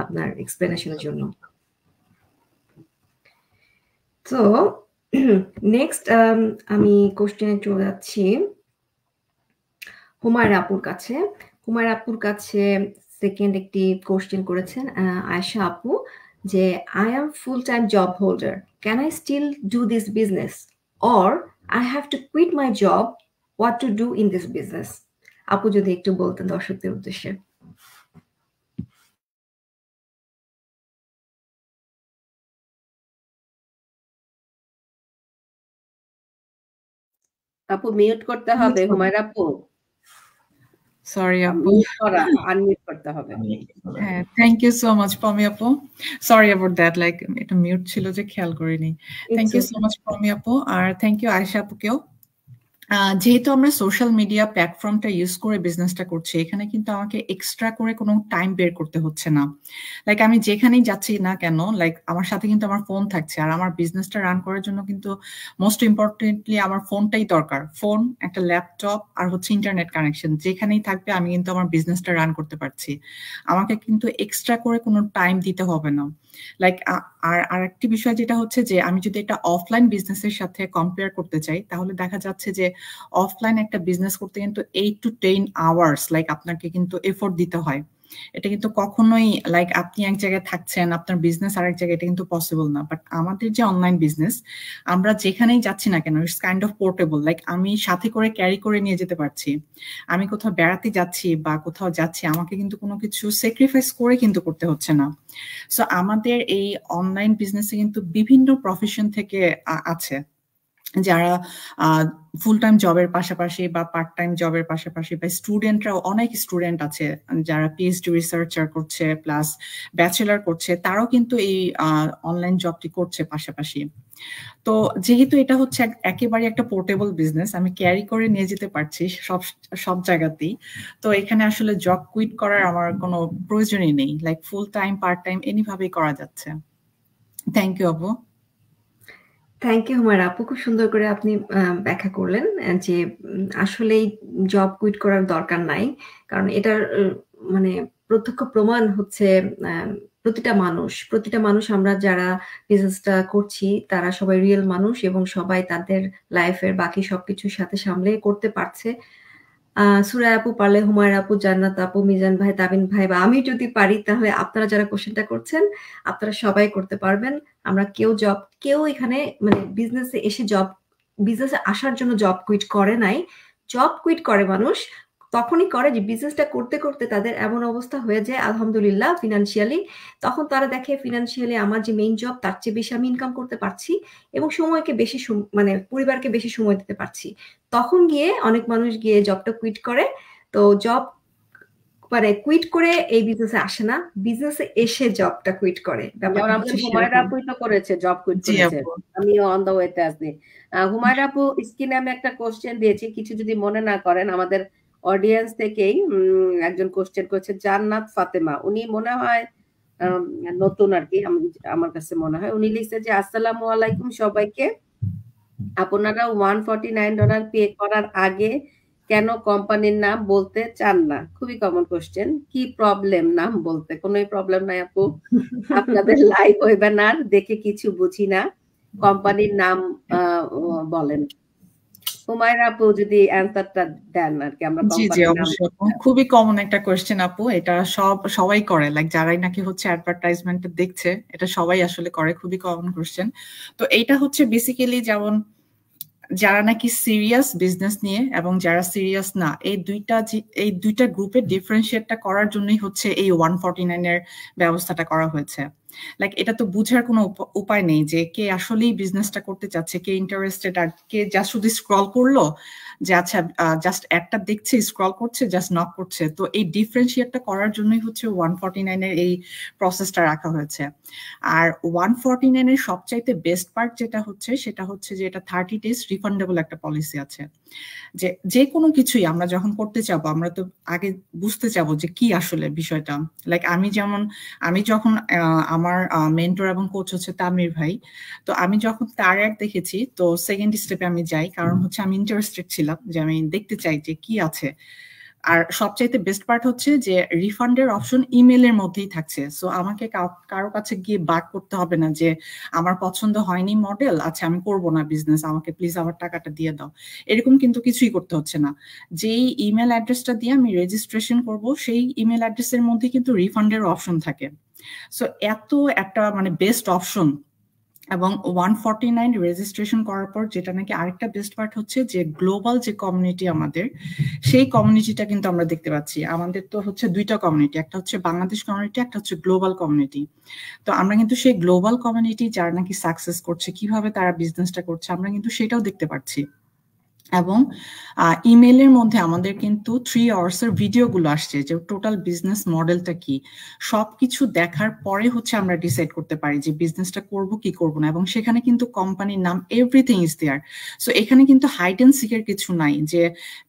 আপনার এক্সপ্লেনেশনের জন্য। তো নেক্সট আমি কোশ্চেনে চলে যাচ্ছি হুমায়রা আপুর কাছে। হুমায়রা আপুর কাছে সেকেন্ড একটি কোশ্চেন করেছেন আয়েশা আপু, যে I am full time job holder, can I still do this business or I have to quit my job, what to do in this business? আপু যদি একটু বলতেন দর্শকদের উদ্দেশ্যে।
আপু মিউট করতে হবে, হুমায়রা আপু।
সরি আপু,
আনমিউট করতে হবে।
হ্যাঁ, থ্যাংক ইউ সো মাচ পমি আপু। সরি অ্যাবাউট দ্যাট, লাইক এটা মিউট ছিল যে খেয়াল করিনি। থ্যাংক ইউ সো মাচ পমি আপু, আর থ্যাংক ইউ আয়েশা আপুকেও। যেহেতু আমরা সোশ্যাল মিডিয়া প্ল্যাটফর্মটা ইউজ করে বিজনেসটা করছি, এখানে কিন্তু আমাকে এক্সট্রা করে কোনো টাইম বের করতে হচ্ছে না। লাইক আমি যেখানেই যাচ্ছি না কেন, লাইক আমার সাথে কিন্তু আমার ফোন থাকছে, আর আমার বিজনেসটা রান করার জন্য কিন্তু মোস্ট ইম্পর্টেন্টলি আমার ফোনটাই দরকার। ফোন, একটা ল্যাপটপ, আর হচ্ছে ইন্টারনেট কানেকশন, যেখানেই থাকবে আমি কিন্তু আমার বিজনেসটা রান করতে পারছি। আমাকে কিন্তু এক্সট্রা করে কোনো টাইম দিতে হবে না। লাইক আর আরেকটি বিষয় যেটা হচ্ছে যে আমি যদি একটা অফলাইন বিজনেসের সাথে কম্পেয়ার করতে চাই, তাহলে দেখা যাচ্ছে যে অফলাইন একটা বিজনেস করতে কিন্তু 8 to 10 আওয়ার্স লাইক আপনাকে কিন্তু এফোর্ট দিতে হয়। এটা কিন্তু কখনোই লাইক আপনি এক জায়গায় থাকছেন, আপনার বিজনেস আরেক জায়গায়, এটা কিন্তু পসিবল না। বাট আমাদের যে অনলাইন বিজনেস, আমরা যেখানেই যাচ্ছি না কেন, it's kind of portable, like আমি সাথে করে ক্যারি করে নিয়ে যেতে পারছি। আমি কোথাও বেড়াতে যাচ্ছি বা কোথাও যাচ্ছি, আমাকে কিন্তু কোনো কিছু স্যাক্রিফাইস করে কিন্তু করতে হচ্ছে না। সো আমাদের এই অনলাইন বিজনেসে কিন্তু বিভিন্ন প্রফেশন থেকে আছে, যারা ফুল টাইম জবের পাশাপাশি বা পার্ট টাইম জবের পাশাপাশি, বা স্টুডেন্টরাও, অনেক স্টুডেন্ট আছে যারা পিএইচডি রিসার্চার করছে প্লাস ব্যাচেলার করছে, তারাও কিন্তু এই অনলাইন জবটি করছে পাশাপাশি। তো যেহেতু এটা হচ্ছে একেবারে একটা পোর্টেবল বিজনেস, আমি ক্যারি করে নিয়ে যেতে পারছি সব জায়গাতেই, তো এখানে আসলে জব কুইট করার আমার কোনো প্রয়োজনই নেই। Like full time part time এনিভাবেই করা যাচ্ছে। থ্যাংক ইউ আপু।
থ্যাংক ইউ হুমায়রা আপু, খুব সুন্দর করে আপনি ব্যাখ্যা করলেন যে আসলেই জব কুইট করার দরকার নাই, কারণ এটার মানে প্রত্যক্ষ প্রমাণ হচ্ছে প্রতিটা মানুষ আমরা যারা বিজনেসটা করছি তারা সবাই রিয়েল মানুষ এবং সবাই তাদের লাইফের বাকি সবকিছুর সাথে সামলে করতে পারছে। সুরায়া আপু পারলে, হুমায়রা আপু, জান্নাত আপু, মিজান ভাই, তাবিন ভাই বা আমি যদি পারি, তাহলে আপনারা যারা কোশ্চেনটা করছেন আপনারা সবাই করতে পারবেন। আমরা কেউ এখানে মানে বিজনেসে আসার জন্য জব কুইট করে নাই। জব কুইট করে মানুষ তখনই করে যে বিজনেসটা করতে করতে তাদের এমন অবস্থা হয়ে যায় আলহামদুলিল্লাহ ফিনান্সিয়ালি, তখন তারা দেখে ফিনান্সিয়ালি আমার যে মেইন জব তার চেয়ে বেশি আমি ইনকাম করতে পারছি এবং সময়কে বেশি মানে পরিবারকে বেশি সময় দিতে পারছি। তখন গিয়ে অনেক মানুষ গিয়ে জবটা কুইট করে। তো জব মানে কুইট করে এই বিজনেসে আসে না, বিজনেসে এসে জবটা কুইট করে।
হুমায়রা আপু তো করেছে, জব কুইট করেছে, আমিও অন দ্য ওয়েতে আছি। হুমায়রা আপু স্ক্রিনে আমি একটা কোশ্চেন দিয়েছি, কিছু যদি মনে না করেন, আমাদের অডিয়েন্স থেকেই একজন কোশ্চেন করেছে, জান্নাত ফাতেমা, উনি মনে হয় নতুন আর কি, আমার কাছে মনে হয়। উনি লিখছে যে আসসালামু আলাইকুম সবাইকে, আপনারা $149 পে করার আগে কেন কোম্পানির নাম বলতে চান না? খুবই কমন কোশ্চেন। কি প্রবলেম নাম বলতে? কোনোই প্রবলেম নাই আপু, আপনাদের লাইভ ওয়েবিনার দেখে কিছু বুঝি না, কোম্পানির নাম বলেন। হুমায়রা আপু যদি অ্যানসারটা দেন আর কি, আমরা কোম্পানির নাম।
খুবই কমন একটা কোশ্চেন আপু, এটা সবাই করে, লাইক যারাই নাকি হচ্ছে অ্যাডভার্টাইজমেন্ট দেখছে, এটা সবাই আসলে করে, খুবই কমন কোশ্চেন। তো এইটা হচ্ছে বেসিক্যালি যেমন যারা নাকি সিরিয়াস বিজনেস নিয়ে এবং যারা সিরিয়াস না, এই দুইটা গ্রুপের ডিফারেন্সিয়েটটা করার জন্যই হচ্ছে এই 149 এর ব্যবস্থাটা করা হয়েছে। লাইক এটা তো বুঝার কোনো উপায় নেই যে কে আসলেই বিজনেসটা করতে চাচ্ছে, কে ইন্টারেস্টেড, আর কে জাস্ট শুধু স্ক্রল করলো যে আচ্ছা জাস্ট একটা দেখছে, স্ক্রল করছে, জাস্ট নক করছে। তো এই ডিফারেন্সিয়েটটা করার জন্যই হচ্ছে 149 এর এই প্রসেসটা রাখা হয়েছে। আর 149 এর সবচাইতে বেস্ট পার্ট যেটা হচ্ছে সেটা হচ্ছে যে এটা 30 days রিফান্ডেবল একটা পলিসি আছে। যে কোনো কিছুই আমরা যখন করতে চাবো, আমরা তো আগে বুঝতে চাবো যে কি আসলে বিষয়টা। লাইক আমি যখন আমার মেন্টর এবং কোচ হচ্ছে তামির ভাই, তো আমি যখন তার অ্যাড দেখেছি, তো সেকেন্ড স্টেপে আমি যাই, কারণ হচ্ছে আমি ইন্টারেস্টেড ছিলাম যে আমি দেখতে চাই যে কি আছে। আর সবচাইতে বেস্ট পার্ট হচ্ছে যে রিফান্ডের অপশন ইমেলের মধ্যেই থাকছে। সো আমাকে কারো কাছে গিয়ে বাক করতে হবে না যে আমার পছন্দ হয়নি মডেল, আচ্ছা আমি করবো না বিজনেস, আমাকে প্লিজ আমার টাকাটা দিয়ে দাও, এরকম কিন্তু কিছুই করতে হচ্ছে না। যেই ইমেল অ্যাড্রেসটা দিয়ে আমি রেজিস্ট্রেশন করব, সেই ইমেল অ্যাড্রেসের মধ্যে কিন্তু রিফান্ডের অপশন থাকে। সো এত একটা মানে বেস্ট অপশন। এবং 149 রেজিস্ট্রেশন করার পর যেটা নাকি আরেকটা বেস্ট পার্ট হচ্ছে যে গ্লোবাল যে কমিউনিটি আমাদের, সেই কমিউনিটিটা কিন্তু আমরা দেখতে পাচ্ছি। আমাদের তো হচ্ছে দুইটা কমিউনিটি, একটা হচ্ছে বাংলাদেশ কমিউনিটি, একটা হচ্ছে গ্লোবাল কমিউনিটি। তো আমরা কিন্তু সেই গ্লোবাল কমিউনিটি যারা নাকি সাকসেস করছে, কিভাবে তারা বিজনেসটা করছে, আমরা কিন্তু সেটাও দেখতে পাচ্ছি। এবং ইমেলের মধ্যে আমাদের কিন্তু 3 hours এর ভিডিওগুলো আসছে যে টোটাল বিজনেস মডেলটা কি, সবকিছু দেখার পরে হচ্ছে আমরা ডিসাইড করতে পারি যে বিজনেসটা করব কি করব না। এবং সেখানে কিন্তু কোম্পানির নাম, এভরিথিং ইজ দেয়ার। সো এখানে কিন্তু হাইড এন্ড সিকের কিছু নাই যে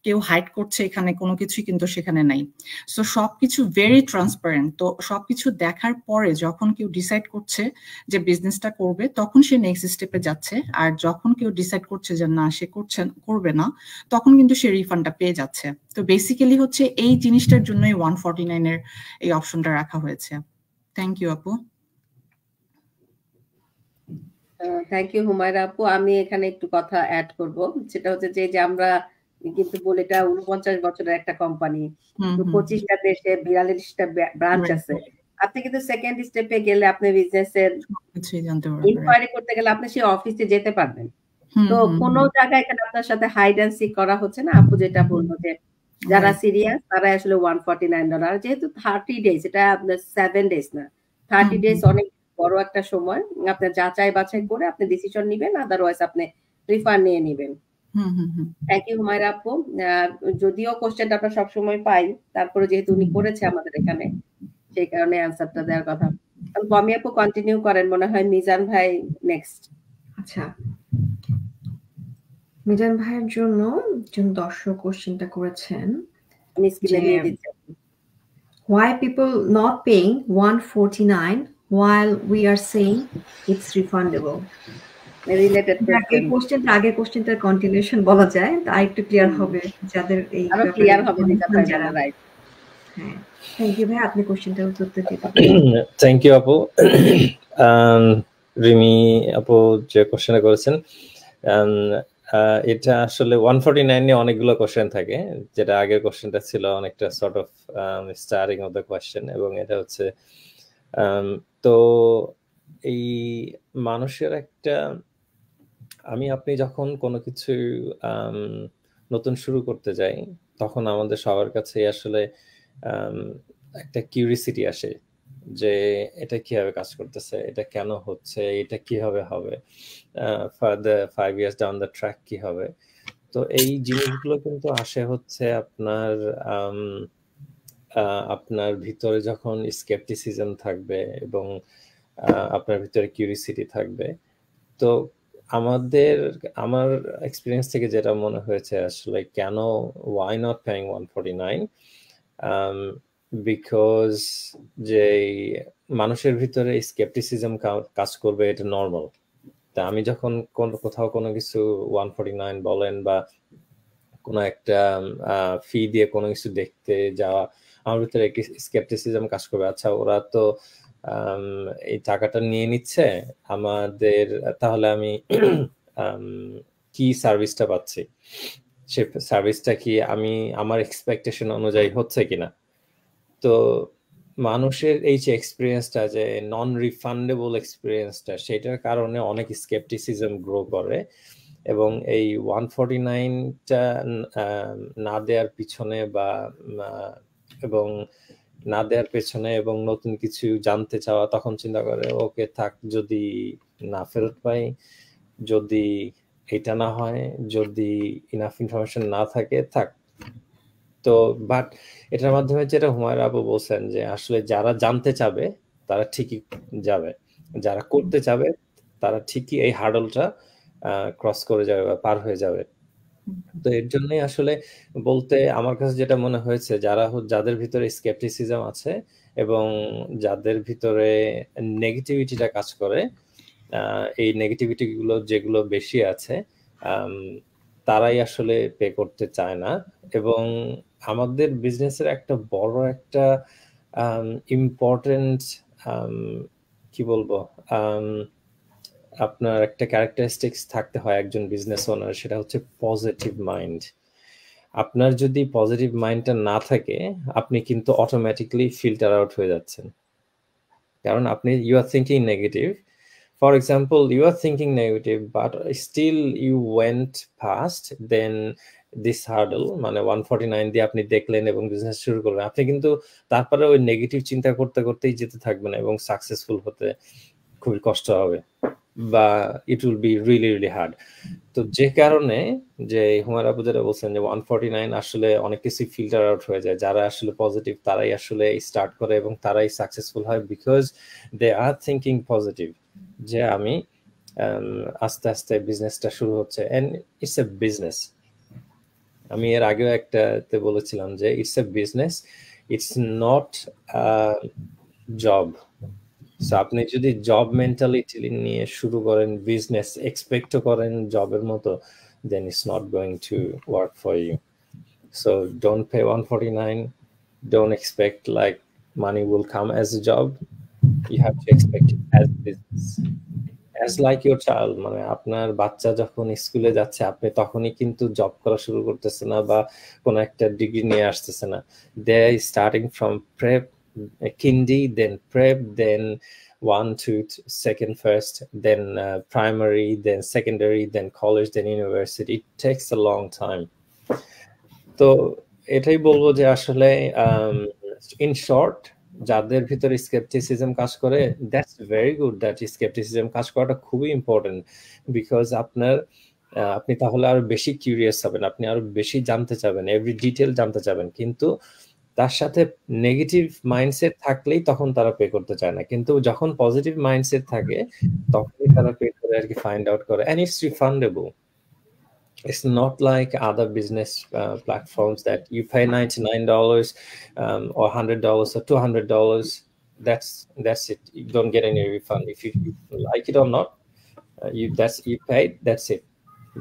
কেউ হাইড করছে, এখানে কোনো কিছুই কিন্তু সেখানে নাই। সো সবকিছু ভেরি ট্রান্সপারেন্ট। তো সবকিছু দেখার পরে যখন কেউ ডিসাইড করছে যে বিজনেসটা করবে, তখন সে নেক্সট স্টেপে যাচ্ছে। আর যখন কেউ ডিসাইড করছে যে না সে করবে না, তখন কিন্তু সে রিফান্ডটা পেয়ে যাচ্ছে। তো বেসিক্যালি হচ্ছে এই জিনিসটার জন্যই 149 এর এই অপশনটা রাখা হয়েছে। থ্যাংক ইউ আপু।
থ্যাংক ইউ হুমায়রা আপু। আমি এখানে একটু কথা অ্যাড করব, সেটা হচ্ছে যে আমরা কিন্তু বলে এটা 49 বছরের একটা কোম্পানি, 25টা দেশে 42টা ব্রাঞ্চ আছে। আপনি কিন্তু সেকেন্ড স্টেপে গেলে আপনি বিজনেসের ইনকোয়ারি করতে গেলে আপনি সেই অফিসে যেতে পারবেন। তো কোনো জায়গায় এখানে আপনার সাথে হাইড অ্যান্ড সিক করা হচ্ছে না। আপু যেটা বললো যে যারা সিরিয়াস তারা আসলে $149, যেহেতু 30 ডেজ, এটা আপনার 7 ডেজ না, 30 ডেজ অনেক বড় একটা সময়। আপনি যাচাই বাছাই করে আপনি ডিসিশন নিবেন, আদারওয়াইজ আপনি রিফান্ড নিয়ে নিবেন। থ্যাংক ইউ হুমায়রা আপু। যদিও কোশ্চেনটা আমরা সবসময় পাই, তারপরে যেহেতু উনি করেছে আমাদের এখানে, সেই কারণে অ্যান্সারটা দেওয়ার কথা। পমি আপু কন্টিনিউ করেন, মনে হয় মিজান ভাই নেক্সট।
আচ্ছা, মিজান ভাইয়ের জন্য দর্শক কোশ্চেনটা করেছেন,
আমি স্ক্রিনে দিয়ে দিচ্ছি।
Why people not paying $149 while we are saying it's refundable?
Related
কোশ্চেনটা আগের কোশ্চেনটার কন্টিনিউশন বলা যায়, তাই একটু ক্লিয়ার হবে যাদের এই
আরো ক্লিয়ার হবে মিজান ভাই বলা, রাইট।
হ্যাঁ, থ্যাংক ইউ ভাই, আপনি কোশ্চেনটার উত্তর দিতে পারেন।
থ্যাংক ইউ আপু। রিমি আপু যে কোশ্চেনটা করেছেন, এটা আসলে 149 নিয়ে অনেকগুলো কোশ্চেন থাকে, যেটা আগের কোশ্চেনটা ছিল অনেকটা sort of starting of the question, এবং এটা হচ্ছে তো এই মানুষের একটা, আপনি যখন কোনো কিছু নতুন শুরু করতে যাই, তখন আমাদের সবার কাছে আসলে একটা কিউরিসিটি আসে যে এটা কিভাবে কাজ করতেছে, এটা কেন হচ্ছে, এটা কিভাবে হবে, further 5 years down the track কি হবে। তো এই জিনিসগুলো কিন্তু আসে হচ্ছে আপনার ভিতরে যখন স্কেপটিসিজম থাকবে এবং আপনার ভিতরে কিউরিসিটি থাকবে। তো আমার এক্সপিরিয়েন্স থেকে যেটা মনে হয়েছে আসলে কেন why not paying $149, বিকজ যে মানুষের ভিতরে স্কেপটিসিজম কাজ করবে, এটা নর্মাল। তা আমি যখন কোথাও কোনো কিছু 149 বলেন বা কোনো একটা ফি দিয়ে কোনো কিছু দেখতে যাওয়া, আমার ভিতরে স্কেপটিসিজম কাজ করবে। আচ্ছা, ওরা তো এই টাকাটা নিয়ে নিচ্ছে আমাদের, তাহলে আমি কি সার্ভিসটা পাচ্ছি, সে সার্ভিসটা কি আমার এক্সপেকটেশন অনুযায়ী হচ্ছে কিনা। তো মানুষের এই যে এক্সপিরিয়েন্সটা, যে নন রিফান্ডেবল এক্সপিরিয়েন্সটা, সেটার কারণে অনেক স্কেপটিসিজম গ্রো করে, এবং এই 149টা না দেওয়ার পিছনে এবং নতুন কিছু জানতে চাওয়া, তখন চিন্তা করে ওকে থাক, যদি না ফেরত পাই, যদি এটা না হয়, যদি ইনাফ ইনফরমেশন না থাকে, থাক। তো বাট এটার মাধ্যমে যেটা হুমায়রা আপু বলছেন, যে আসলে যারা জানতে চাবে তারা ঠিকই যাবে, যারা করতে চাবে তারা ঠিকই এই হার্ডলটা ক্রস করে যাবে বা পার হয়ে যাবে। তো এর জন্যই আসলে বলতে আমার কাছে যেটা মনে হয়েছে, যাদের ভিতরে স্কেপটিসিজম আছে এবং যাদের ভিতরে নেগেটিভিটিটা কাজ করে, এই নেগেটিভিটি গুলো যেগুলো বেশি আছে, তারাই আসলে পে করতে চায় না। এবং আমাদের বিজনেসের একটা বড় একটা ইম্পর্টেন্ট কি বলবো, আপনার একটা ক্যারেক্টারিস্টিক্স থাকতে হয় একজন বিজনেস ওনার, সেটা হচ্ছে পজিটিভ মাইন্ড। আপনার যদি পজিটিভ মাইন্ডটা না থাকে, আপনি কিন্তু অটোমেটিকলি ফিল্টার আউট হয়ে যাচ্ছেন, কারণ you are thinking negative. For example, you are thinking negative, but still you went past then this hurdle, মানে 149 দিয়ে আপনি দেখলেন এবং বিজনেস শুরু করলেন। আপনি কিন্তু তারপরে ওই নেগেটিভ চিন্তা করতে করতেই যেতে থাকবেন এবং সাকসেসফুল হতে খুবই কষ্ট হবে, বা it will be really really hard. তো যে কারণে যে হুমায়রা আপু যেটা বলছেন, যে 149 আসলে অনেক কিছু ফিল্টার আউট হয়ে যায়। যারা আসলে পজিটিভ তারাই আসলে স্টার্ট করে এবং তারাই সাকসেসফুল হয়, because they are thinking positive, যে আমি আস্তে আস্তে বিজনেসটা শুরু হচ্ছে, এন্ড ইটস এ বিজনেস। আমি এর আগেও একটাতে বলেছিলাম যে it's a business, it's not job. So আপনি যদি জব মেন্টালিটি নিয়ে শুরু করেন বিজনেস, এক্সপেক্টও করেন জবের মতো, then it's not going to work for you. So don't pay 149. Don't expect like money will come as a job. You have to expect it as business. As like your child, মানে আপনার বাচ্চা যখন স্কুলে যাচ্ছে আপনি তখনই কিন্তু job করা শুরু করতেছে না বা কোনো একটা ডিগ্রি নিয়ে আসতেছে না। They starting from prep, kindy, then prep, then 1 to 2nd first, then primary, then secondary, then college, then university. It takes a long time. তো এটাই বলবো যে আসলে ইন শর্ট, যাদের ভিতরে স্কেপটিসিজম কাজ করে, that's very good, that scepticism কাজ করাটা খুবই ইম্পর্টেন্ট, বিকজ আপনি তাহলে আরো বেশি কিউরিয়াস হবেন, আপনি আরো বেশি জানতে চাবেন, এভরি ডিটেল জানতে চাবেন। কিন্তু তার সাথে নেগেটিভ মাইন্ডসেট থাকলেই তখন তারা পে করতে চায় না, কিন্তু যখন পজিটিভ মাইন্ডসেট থাকে তখনই তারা পে করে আর কি, ফাইন্ড আউট করে, and it's refundable. It's not like other business platforms that you pay $99 or $100 or $200. That's it. You don't get any refund. If you like it or not, you paid. That's it.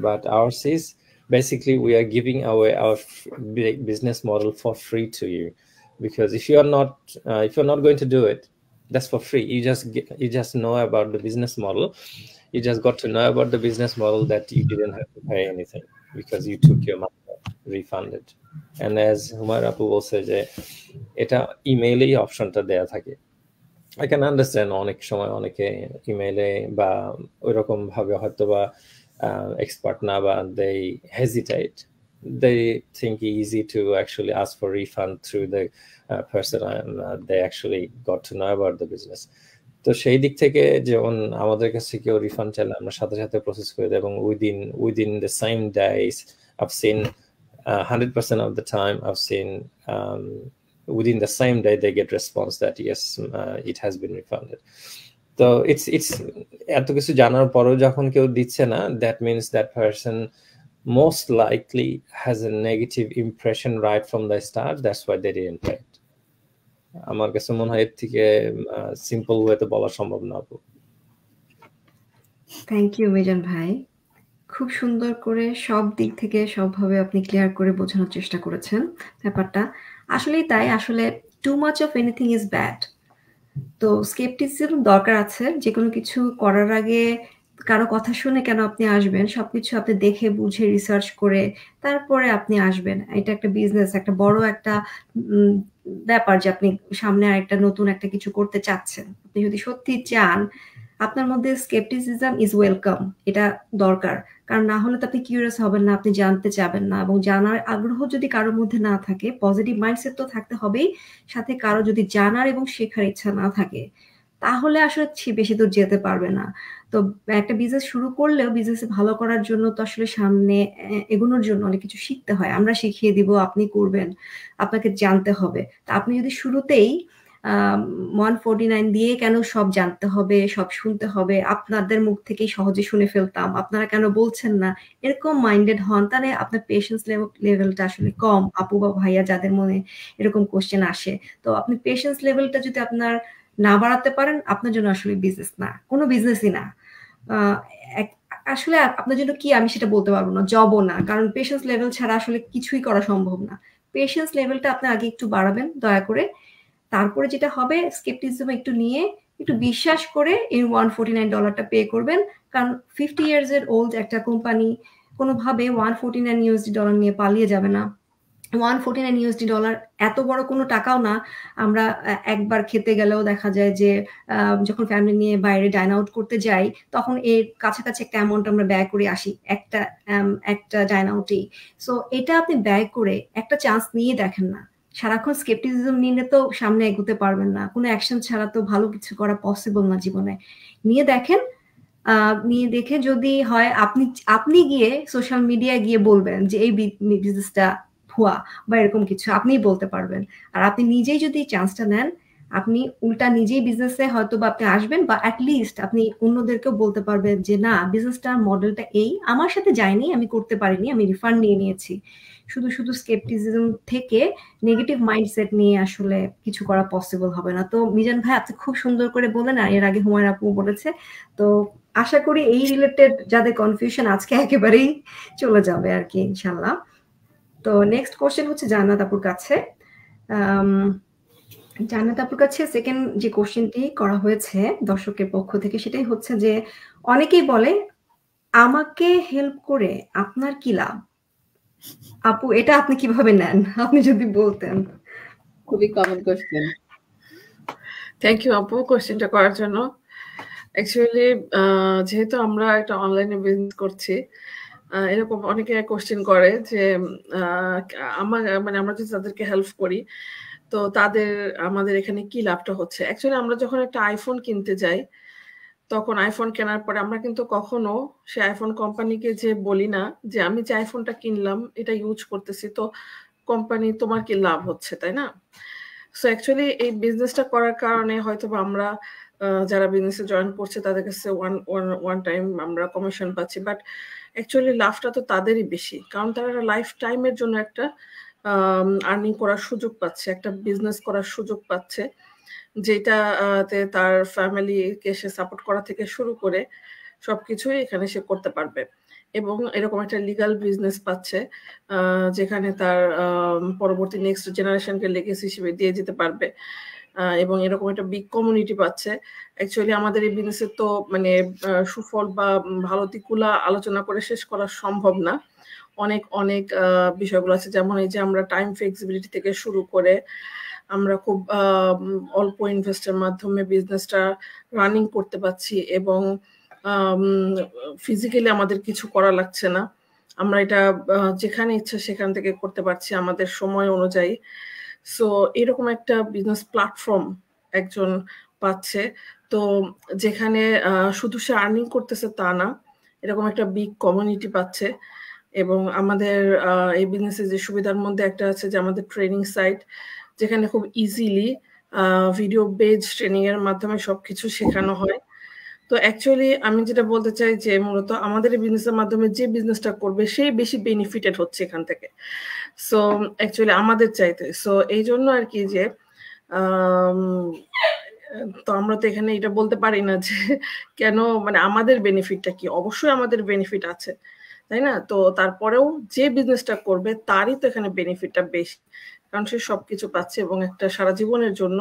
But ours is basically we are giving away our business model for free to you, because if you're not going to do it, that's for free. You just know about the business model. You just got to know about the business model that you didn't have to pay anything because you took your money refunded. And as Humayra Apu বলছে যে এটা ইমেইলেই অপশনটা দেয়া থাকে। I can understand অনেক সময় অনেকে ইমেইলে বা ওইরকম ভাবে হয়তো বা এক্সপার্ট না, বা they hesitate. They think easy to actually ask for refund through the person and they actually got to know about the business. তো সেই দিক থেকে যেমন আমাদের কাছে কেউ রিফান্ড চাইলে আমরা সাথে সাথে প্রসেস করে দেব, এবং within the same days I've seen 100% of the time I've seen within the same day they get response that yes, it has been refunded. তো it's এত কিছু জানার পরেও যখন কেউ দিচ্ছে না, that means that person most likely has a negative impression right from the start. That's why they didn't pay. আমার কাছে মনে হয় এর থেকে সিম্পল ওয়েতে বলা সম্ভব না।
থ্যাংক ইউ মিজান ভাই, খুব সুন্দর করে সব দিক থেকে সবভাবে আপনি ক্লিয়ার করে বোঝানোর চেষ্টা করেছেন ব্যাপারটা। আসলেই তাই, আসলে too much of anything is bad. তো স্কেপটিসিজম দরকার আছে। যে কোনো কিছু করার আগে কারো কথা শুনে কেন আপনি আসবেন, সবকিছু আপনি দেখে বুঝে রিসার্চ করে তারপরে আপনি আসবেন। এটা একটা বিজনেস, একটা বড় একটা ব্যাপার যে আপনি সামনে আরেকটা নতুন একটা কিছু করতে চাচ্ছেন। আপনি যদি সত্যি চান, আপনার মধ্যে স্কেপটিসিজম ইজ ওয়েলকাম, এটা দরকার। কারণ না হলে তো আপনি কিউরিয়াস হবেন না, আপনি জানতে চাবেন না, এবং জানার আগ্রহ যদি কারোর মধ্যে না থাকে, পজিটিভ মাইন্ডসেট তো থাকতে হবেই, সাথে কারো যদি জানার এবং শেখার ইচ্ছা না থাকে তাহলে আসলে বেশি দূর যেতে পারবে না। তো একটা বিজনেস শুরু করলেও বিজনেসে ভালো করার জন্য তো আসলে সামনে এগোনোর জন্য অনেক কিছু শিখতে হয়। আমরা শিখিয়ে দিব, আপনি করবেন, আপনাকে জানতে হবে। তা আপনি যদি শুরুতেই 149 দিয়ে কেন সব জানতে হবে, সব শুনতে হবে, আপনাদের মুখ থেকেই সহজে শুনে ফেলতাম, আপনারা কেন বলছেন না, এরকম মাইন্ডেড হন, তাহলে আপনার পেশেন্স লেভেলটা আসলে কম। আপু বা ভাইয়া যাদের মনে এরকম কোশ্চেন আসে, তো আপনি পেশেন্স লেভেলটা যদি আপনার না বাড়াতে পারেন, আপনার জন্য আসলে বিজনেস না, কোনো বিজনেসই না। আসলে আপনার জন্য কি আমি সেটা বলতে পারবো না, জবও না, কারণ পেশেন্স লেভেল ছাড়া আসলে কিছুই করা সম্ভব না। পেশেন্স লেভেলটা আপনি আগে একটু বাড়াবেন দয়া করে, তারপরে যেটা হবে স্কেপটিসিজম একটু নিয়ে একটু বিশ্বাস করে এই $149 পে করবেন। কারণ 50 years old একটা কোম্পানি কোনোভাবে $149 নিয়ে পালিয়ে যাবে না। $149 এত বড় কোনো টাকাও না। আমরা একবার খেতে গেলেও দেখা যায় যে যখন ফ্যামিলি নিয়ে বাইরে ডাইন আউট করতে যাই, তখন এর কাছাকাছি একটা অ্যামাউন্ট আমরা ব্যয় করে আসি একটা ডাইন আউটেই। সো এটা আপনি ব্যয় করে একটা চান্স নিয়ে দেখেন না। সারাক্ষণ স্কেপটিসিজম নিলে তো সামনে এগোতে পারবেন না, কোনো অ্যাকশন ছাড়া তো ভালো কিছু করা পসিবল না জীবনে। নিয়ে দেখেন, নিয়ে দেখে যদি হয় আপনি গিয়ে সোশ্যাল মিডিয়ায় গিয়ে বলবেন যে এই বিজনেসটা ভুয়া বা এরকম কিছু আপনিই বলতে পারবেন। আর আপনি নিজেই যদি চান্সটা নেন, আপনি উল্টা নিজেই বিজনেসে হয়তো বা আপনি আসবেন, বা অ্যাটলিস্ট আপনি অন্যদেরকেও বলতে পারবেন যে না, বিজনেসটার মডেলটা এই, আমার সাথে যায়নি, আমি করতে পারিনি, আমি রিফান্ড নিয়ে নিয়েছি। শুধু স্কেপটিসিজম থেকে নেগেটিভ মাইন্ডসেট নিয়ে আসলে কিছু করা পসিবল হবে না। তো মিজান ভাই আপনি খুব সুন্দর করে বলেন, আর এর আগে হুমায়রা আপু বলেছে। তো আশা করি এই রিলেটেড যাদের কনফিউশন আজকে একেবারেই চলে যাবে আর কি, ইনশাল্লাহ। তো নেক্সট কোশ্চেন হচ্ছে জান্নাত আপুর কাছে। জান্নাত আপুর কাছে সেকেন্ড যে কোশ্চেনটি করা হয়েছে দর্শকের পক্ষ থেকে সেটাই হচ্ছে যে অনেকেই বলে আমাকে হেল্প করে আপনার কি লাভ? আপু এটা আপনি কিভাবে নেন? আপনি যদি বলতেন।
খুবই কমন কোশ্চেন।
থ্যাংক ইউ আপু কোশ্চেনটা করার জন্য। অ্যাকচুয়ালি যেহেতু আমরা একটা অনলাইনে বিজনেস করছি, এরকম অনেকে কোশ্চেন করে যে আমরা যদি তাদেরকে হেল্প করি তো আমাদের এখানে কি লাভটা হচ্ছে। অ্যাকচুয়ালি আমরা যখন একটা আইফোন কিনতে যাই তখন আইফোন কেনার পরে আমরা কিন্তু কখনো সে আইফোন কোম্পানিকে যে বলি না যে আমি যে আইফোনটা কিনলাম এটা ইউজ করতেছি, তো কোম্পানি তোমার কি লাভ হচ্ছে, তাই না? সো অ্যাকচুয়ালি এই বিজনেসটা করার কারণে হয়তো আমরা যারা বিজনেসে জয়েন করছে তাদের কাছে ওয়ান টাইম আমরা কমিশন পাচ্ছি, বাট অ্যাকচুয়ালি লাভটা তো তাদেরই বেশি, কারণ তারা লাইফ টাইমের জন্য একটা আর্নিং করার সুযোগ পাচ্ছে, একটা বিজনেস করার সুযোগ পাচ্ছে, যেটাতে তার ফ্যামিলিকে সে সাপোর্ট করা থেকে শুরু করে সবকিছুই এখানে সে করতে পারবে। এবং এরকম একটা লিগাল বিজনেস পাচ্ছে যেখানে তার পরবর্তী নেক্সট জেনারেশনকে লেগেসি হিসেবে দিয়ে যেতে পারবে, এবং এরকম একটা বিগ কমিউনিটি পাচ্ছে। অ্যাকচুয়ালি আমাদের এই বিজনেসের তো মানে সুফল বা ভালো দিকগুলা আলোচনা করে শেষ করা সম্ভব না। অনেক অনেক বিষয়গুলো আছে, যেমন এই যে আমরা টাইম ফ্লেক্সিবিলিটি থেকে শুরু করে আমরা খুব অল্প ইনভেস্টের মাধ্যমে বিজনেসটা রানিং করতে পারছি, এবং ফিজিক্যালি আমাদের কিছু করা লাগছে না, আমরা এটা যেখানে ইচ্ছা সেখান থেকে করতে পারছি আমাদের সময় অনুযায়ী। সো এরকম একটা বিজনেস প্ল্যাটফর্ম একজন পাচ্ছে, তো যেখানে শুধু সে আর্নিং করতেছে তা না, এরকম একটা বিগ কমিউনিটি পাচ্ছে। এবং আমাদের এই বিজনেসের যে সুবিধার মধ্যে একটা আছে যে আমাদের ট্রেনিং সাইট, যেখানে খুব ইজিলি ভিডিও বেজ ট্রেনিং এর মাধ্যমে সবকিছু শেখানো হয়। তো অ্যাকচুয়ালি আমি যেটা বলতে চাই যে মূলত আমাদের এই বিজনেসের মাধ্যমে যে বিজনেসটা করবে সেই বেশি বেনিফিটেড হচ্ছে এখান থেকে, সো অ্যাকচুয়ালি আমাদের চাইতে। সো এই জন্য আর কি যে তো আমরা তো এখানে এটা বলতে পারি না যে কেন, মানে আমাদের বেনিফিটটা কি, অবশ্যই আমাদের বেনিফিট আছে, তাই না? তো তারপরেও যে বিজনেসটা করবে তারই তো এখানে বেনিফিটটা বেশি, কারণ সে সবকিছু পাচ্ছে এবং একটা সারা জীবনের জন্য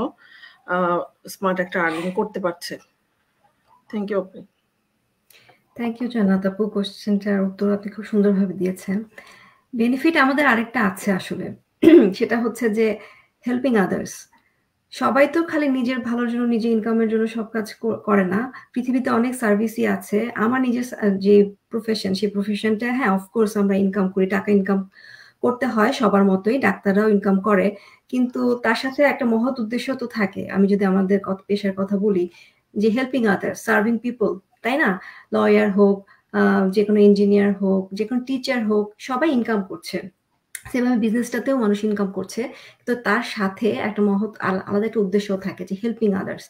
স্মার্ট একটা আর্নিং করতে পারছে। থ্যাংক ইউ আপু।
থ্যাংক ইউ জান্নাত আপু, কোশ্চেনটার উত্তর আপনি খুব সুন্দরভাবে দিয়েছেন। বেনিফিট আমাদের আরেকটা আছে আসলে, সেটা হচ্ছে যে হেল্পিং আদার্স। সবাই তো খালি নিজের ভালোর জন্য, নিজের ইনকামের জন্য সব কাজ করে না। পৃথিবীতে অনেক সার্ভিসই আছে। আমার নিজের যে প্রফেশন, সেই প্রফেশনটা, হ্যাঁ অফকোর্স আমরা ইনকাম করি, টাকা ইনকাম করতে হয় সবার মতোই, ডাক্তাররাও ইনকাম করে, কিন্তু তার সাথে একটা মহৎ উদ্দেশ্য তো থাকে। আমি যদি আমাদের পেশার কথা বলি, যে হেল্পিং আদার্স, সার্ভিং পিপল, তাই না? লয়ার হোক, যে কোনো ইঞ্জিনিয়ার হোক, যে কোনো টিচার হোক, সবাই ইনকাম করছে। সেভাবে বিজনেসটাতেও মানুষ ইনকাম করছে, তো তার সাথে একটা মহৎ আলাদা একটা উদ্দেশ্য থাকে যে হেল্পিং আদার্স।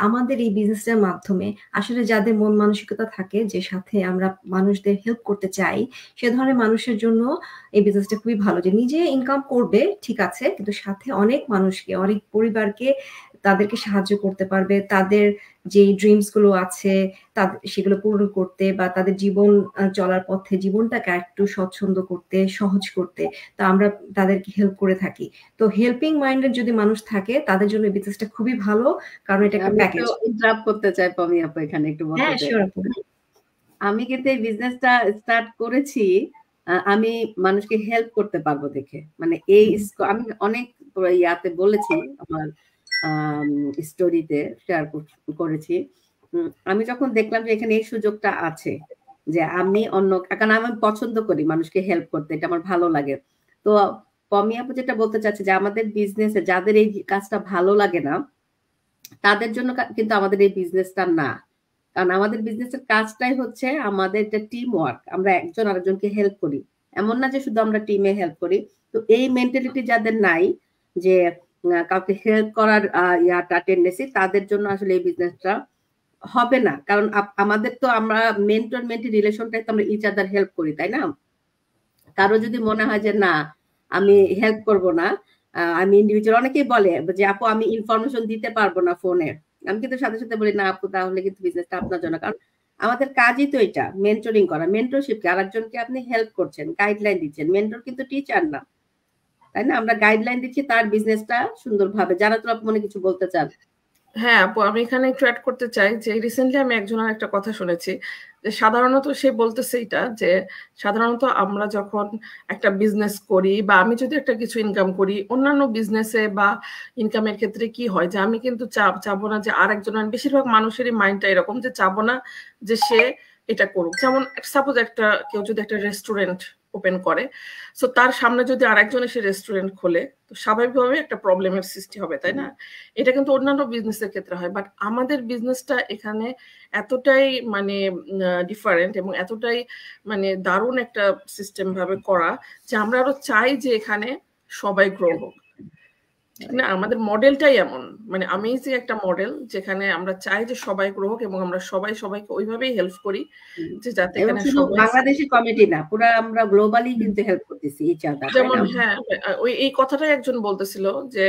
আমাদের এই বিজনেসটার মাধ্যমে আসলে যাদের মন মানসিকতা থাকে যে সাথে আমরা মানুষদের হেল্প করতে চাই, সে ধরনের মানুষের জন্য এই বিজনেসটা খুবই ভালো, যে নিজে ইনকাম করবে ঠিক আছে, কিন্তু সাথে অনেক মানুষকে, অনেক পরিবারকে তাদেরকে সাহায্য করতে পারবে, তাদের যে ড্রিমস গুলো আছে সেগুলো পূরণ করতে, বা তাদের জীবন চলার পথে জীবনটাকে একটু স্বচ্ছন্দ করতে, সহজ করতে। তো আমরা তাদেরকে হেল্প করে থাকি। তো হেল্পিং মাইন্ডেড যদি মানুষ থাকে তাদের জন্য বিজনেসটা খুবই ভালো, কারণ এটা একটা প্যাকেজ।
আমি ইন্টারাপ্ট করতে চাই পমি আপু, এখানে একটু বলতে
হ্যাঁ
চাই।
শিওর আপু।
আমি কিন্তু এই বিজনেসটা স্টার্ট করেছি আমি মানুষকে হেল্প করতে পারবো দেখে, মানে এই আমি অনেক ইয়াতে বলেছি, আমার স্টোরিতে শেয়ার করেছি। আমি যখন দেখলাম যে এখানে এই সুযোগটা আছে, যে আমি অন্য, কারণ আমি পছন্দ করি মানুষকে হেল্প করতে, এটা আমার ভালো লাগে। তো পমি আপু যেটা বলতে চাচ্ছে যে আমাদের বিজনেসে যাদের এই কাজটা ভালো লাগে না তাদের জন্য কিন্তু আমাদের এই বিজনেসটা না, কারণ আমাদের বিজনেসের কাজটাই হচ্ছে আমাদের একটা টিম ওয়ার্ক, আমরা একজন আরেকজনকে হেল্প করি, এমন না যে শুধু আমরা টিমে হেল্প করি। তো এই মেন্টালিটি যাদের নাই, যে কাউকে হেল্প করার ইয়াটা টেন্ডেন্সি, তাদের জন্য আসলে এই বিজনেসটা হবে না, কারণ আমাদের তো আমরা মেন্টর মেন্টি রিলেশনটাই তো আমরা ইচ আদার হেল্প করি, তাই না? কারো যদি মনে হয় যে না আমি হেল্প করব না, আমি ইন্ডিভিজুয়াল, অনেকেই বলে যে আপু আমি ইনফরমেশন দিতে পারবো না ফোনে, আমি কিন্তু সাথে সাথে বলি না আপু তাহলে কিন্তু বিজনেসটা আপনার জন্য, কারণ আমাদের কাজই তো এটা মেন্টরিং করা, মেন্টরশিপ, আরেকজনকে আপনি হেল্প করছেন, গাইডলাইন দিচ্ছেন, মেন্টর কিন্তু টিচার না। তাই না? আমরা গাইডলাইন দিচ্ছি তার বিজনেসটা সুন্দরভাবে। জান্নাতুল আপু মনে কিছু বলতে চান?
হ্যাঁ আপু, আমি এখানে একটু অ্যাড করতে চাই যে রিসেন্টলি আমি একজনের একটা কথা শুনেছি যে সাধারণত সে বলতেছে এটা যে সাধারণত আমরা যখন একটা বিজনেস করি বা আমি যদি একটা কিছু ইনকাম করি, অন্যান্য বিজনেসে বা ইনকামের ক্ষেত্রে কি হয় যে আমি কিন্তু চাবো না যে আরেকজনের, বেশিরভাগ মানুষেরই মাইন্ডটা এরকম যে চাবো না যে সে এটা করুক। যেমন সাপোজ কেউ যদি একটা রেস্টুরেন্ট ওপেন করে, সো তার সামনে যদি আরেকজন এসে রেস্টুরেন্ট খোলে, তো স্বাভাবিকভাবে একটা প্রবলেমের সৃষ্টি হবে, তাই না? এটা কিন্তু অন্যান্য বিজনেসের ক্ষেত্রে হয়, বাট আমাদের বিজনেসটা এখানে এতটাই মানে ডিফারেন্ট এবং এতটাই মানে দারুণ একটা সিস্টেম ভাবে করা যে আমরা আরো চাই যে এখানে সবাই গ্রো হোক, ঠিক না? আমাদের মডেলটাই এমন, মানে অ্যামেজিং একটা মডেল যেখানে আমরা চাই যে সবাই গ্রো হোক এবং আমরা সবাইকে ওইভাবেই হেল্প করি যে যাতে এখানে সবাই,
বাংলাদেশি কমিটি না, পুরো আমরা গ্লোবালি কিন্তু হেল্প করতেছি ইচ আদার।
যেমন হ্যাঁ এই কথাটাই একজন বলতেছিল যে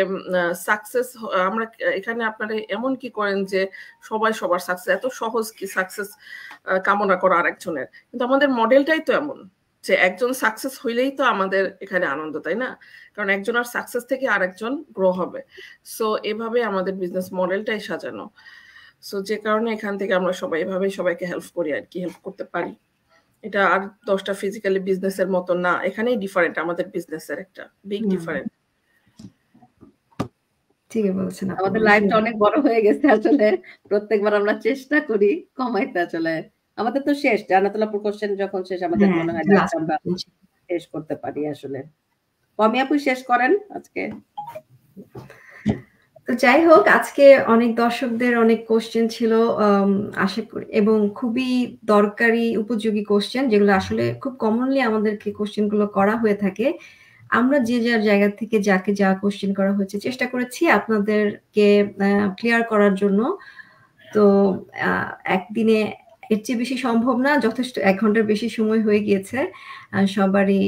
সাকসেস আমরা এখানে আপনারা এমন কি করেন যে সবাই সবার সাকসেস, এত সহজ কি সাকসেস কামনা করা আরেকজনের? কিন্তু আমাদের মডেলটাই তো এমন যে একজন সাকসেস হইলেই তো আমাদের এখানে আনন্দ, তাই না? কারণ একজনের সাকসেস থেকে আরেকজন গ্রো হবে। সো এভাবে আমাদের বিজনেস মডেলটাই সাজানো। সো যে কারণে এখান থেকে আমরা সবাই এভাবেই সবাইকে হেল্প করি আর কি, হেল্প করতে পারি। এটা আর 10টা ফিজিক্যালি বিজনেসের মতো না, এখানেই ডিফারেন্ট, আমাদের বিজনেসের একটা বিগ ডিফারেন্ট।
ঠিকই বলছেন।
আমাদের লাইফটা অনেক বড় হয়ে গেছে আসলে, প্রত্যেকবার আমরা চেষ্টা করি কমাইতে। আসলে আমাদের তো শেষ, জান্নাতুল আপুর কোশ্চেন যখন শেষ আমাদের মনে হয় আমরা শেষ করতে পারি আসলে। পমি আপু শেষ করেন আজকে।
তো যাই হোক, আজকে অনেক দর্শকদের অনেক কোশ্চেন ছিল আশা করি, এবং খুবই দরকারি উপযোগী কোশ্চেন, যেগুলো আসলে খুব কমনলি আমাদেরকে কোশ্চেনগুলো করা হয়ে থাকে। আমরা যে যার জায়গা থেকে যাকে যা কোশ্চেন করা হয়েছে চেষ্টা করেছি আপনাদেরকে ক্লিয়ার করার জন্য। তো একদিনে এর চেয়ে বেশি সম্ভব না, যথেষ্ট 1 ঘন্টার বেশি সময় হয়ে গিয়েছে সবারই।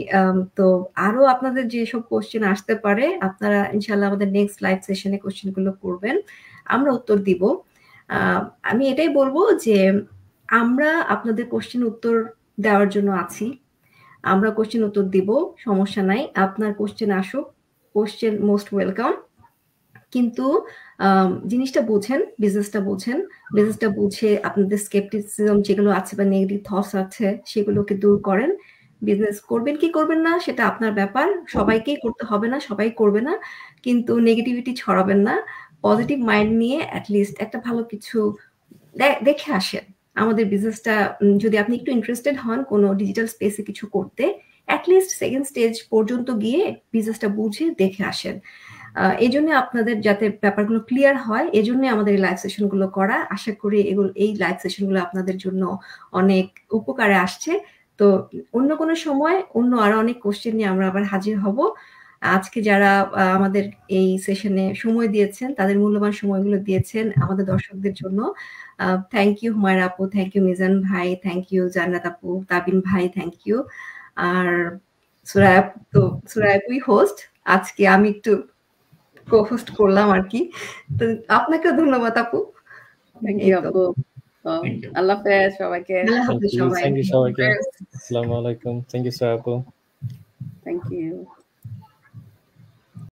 তো আরো আপনাদের যেসব কোশ্চেন আসতে পারে আপনারা ইনশাল্লাহ আমাদের নেক্সট লাইভ সেশনে কোশ্চেনগুলো করবেন, আমরা উত্তর দিব। আমি এটাই বলবো যে আমরা আপনাদের কোশ্চেন উত্তর দেওয়ার জন্য আছি, আমরা কোশ্চেন উত্তর দিব, সমস্যা নাই। আপনার কোশ্চেন আসুক, কোশ্চেন মোস্ট ওয়েলকাম। কিন্তু জিনিসটা বোঝেন, বিজনেসটা বুঝে আপনাদের স্কেপটিসিজম যেগুলো আছে বা নেগেটিভ থটস আছে সেগুলোকে দূর করেন। বিজনেস করবেন কি করবেন না সেটা আপনার ব্যাপার, সবাইকেই করতে হবে না, সবাই করবে না, কিন্তু নেগেটিভিটি ছড়াবেন না। পজিটিভ মাইন্ড নিয়ে অ্যাটলিস্ট একটা ভালো কিছু দেখে আসেন। আমাদের বিজনেসটা যদি আপনি একটু ইন্টারেস্টেড হন কোনো ডিজিটাল স্পেসে কিছু করতে, অ্যাটলিস্ট সেকেন্ড স্টেজ পর্যন্ত গিয়ে বিজনেসটা বুঝে দেখে আসেন। এই জন্য আপনাদের যাতে ব্যাপারগুলো ক্লিয়ার হয়, এই জন্য আমাদের এই লাইভ সেশনগুলো করা। আশা করি এই লাইভ সেশনগুলো আপনাদের জন্য অনেক উপকারে আসছে। তো অন্য কোনো সময় অন্য আরো অনেক কোশ্চেন নিয়ে আমরা আবার হাজির হব। আজকে যারা আমাদের এই সেশনে সময় দিয়েছেন, তাদের মূল্যবান সময়গুলো দিয়েছেন আমাদের দর্শকদের জন্য, থ্যাংক ইউ হুমায়রা আপু, থ্যাংক ইউ মিজান ভাই, থ্যাংক ইউ জান্নাত আপু, তাবিন ভাই, thank you. R Suraya আপুই host, আজকে আমি একটু কো-হোস্ট করলাম আর কি। তো আপনাকেও ধন্যবাদ আপু।
থ্যাংক ইউ আপু। আল্লাহ হাফেজ সবাইকে।
থ্যাংক ইউ সবাইকে। আসসালামু আলাইকুম। থ্যাংক ইউ সুরায়া আপু।
Thank you.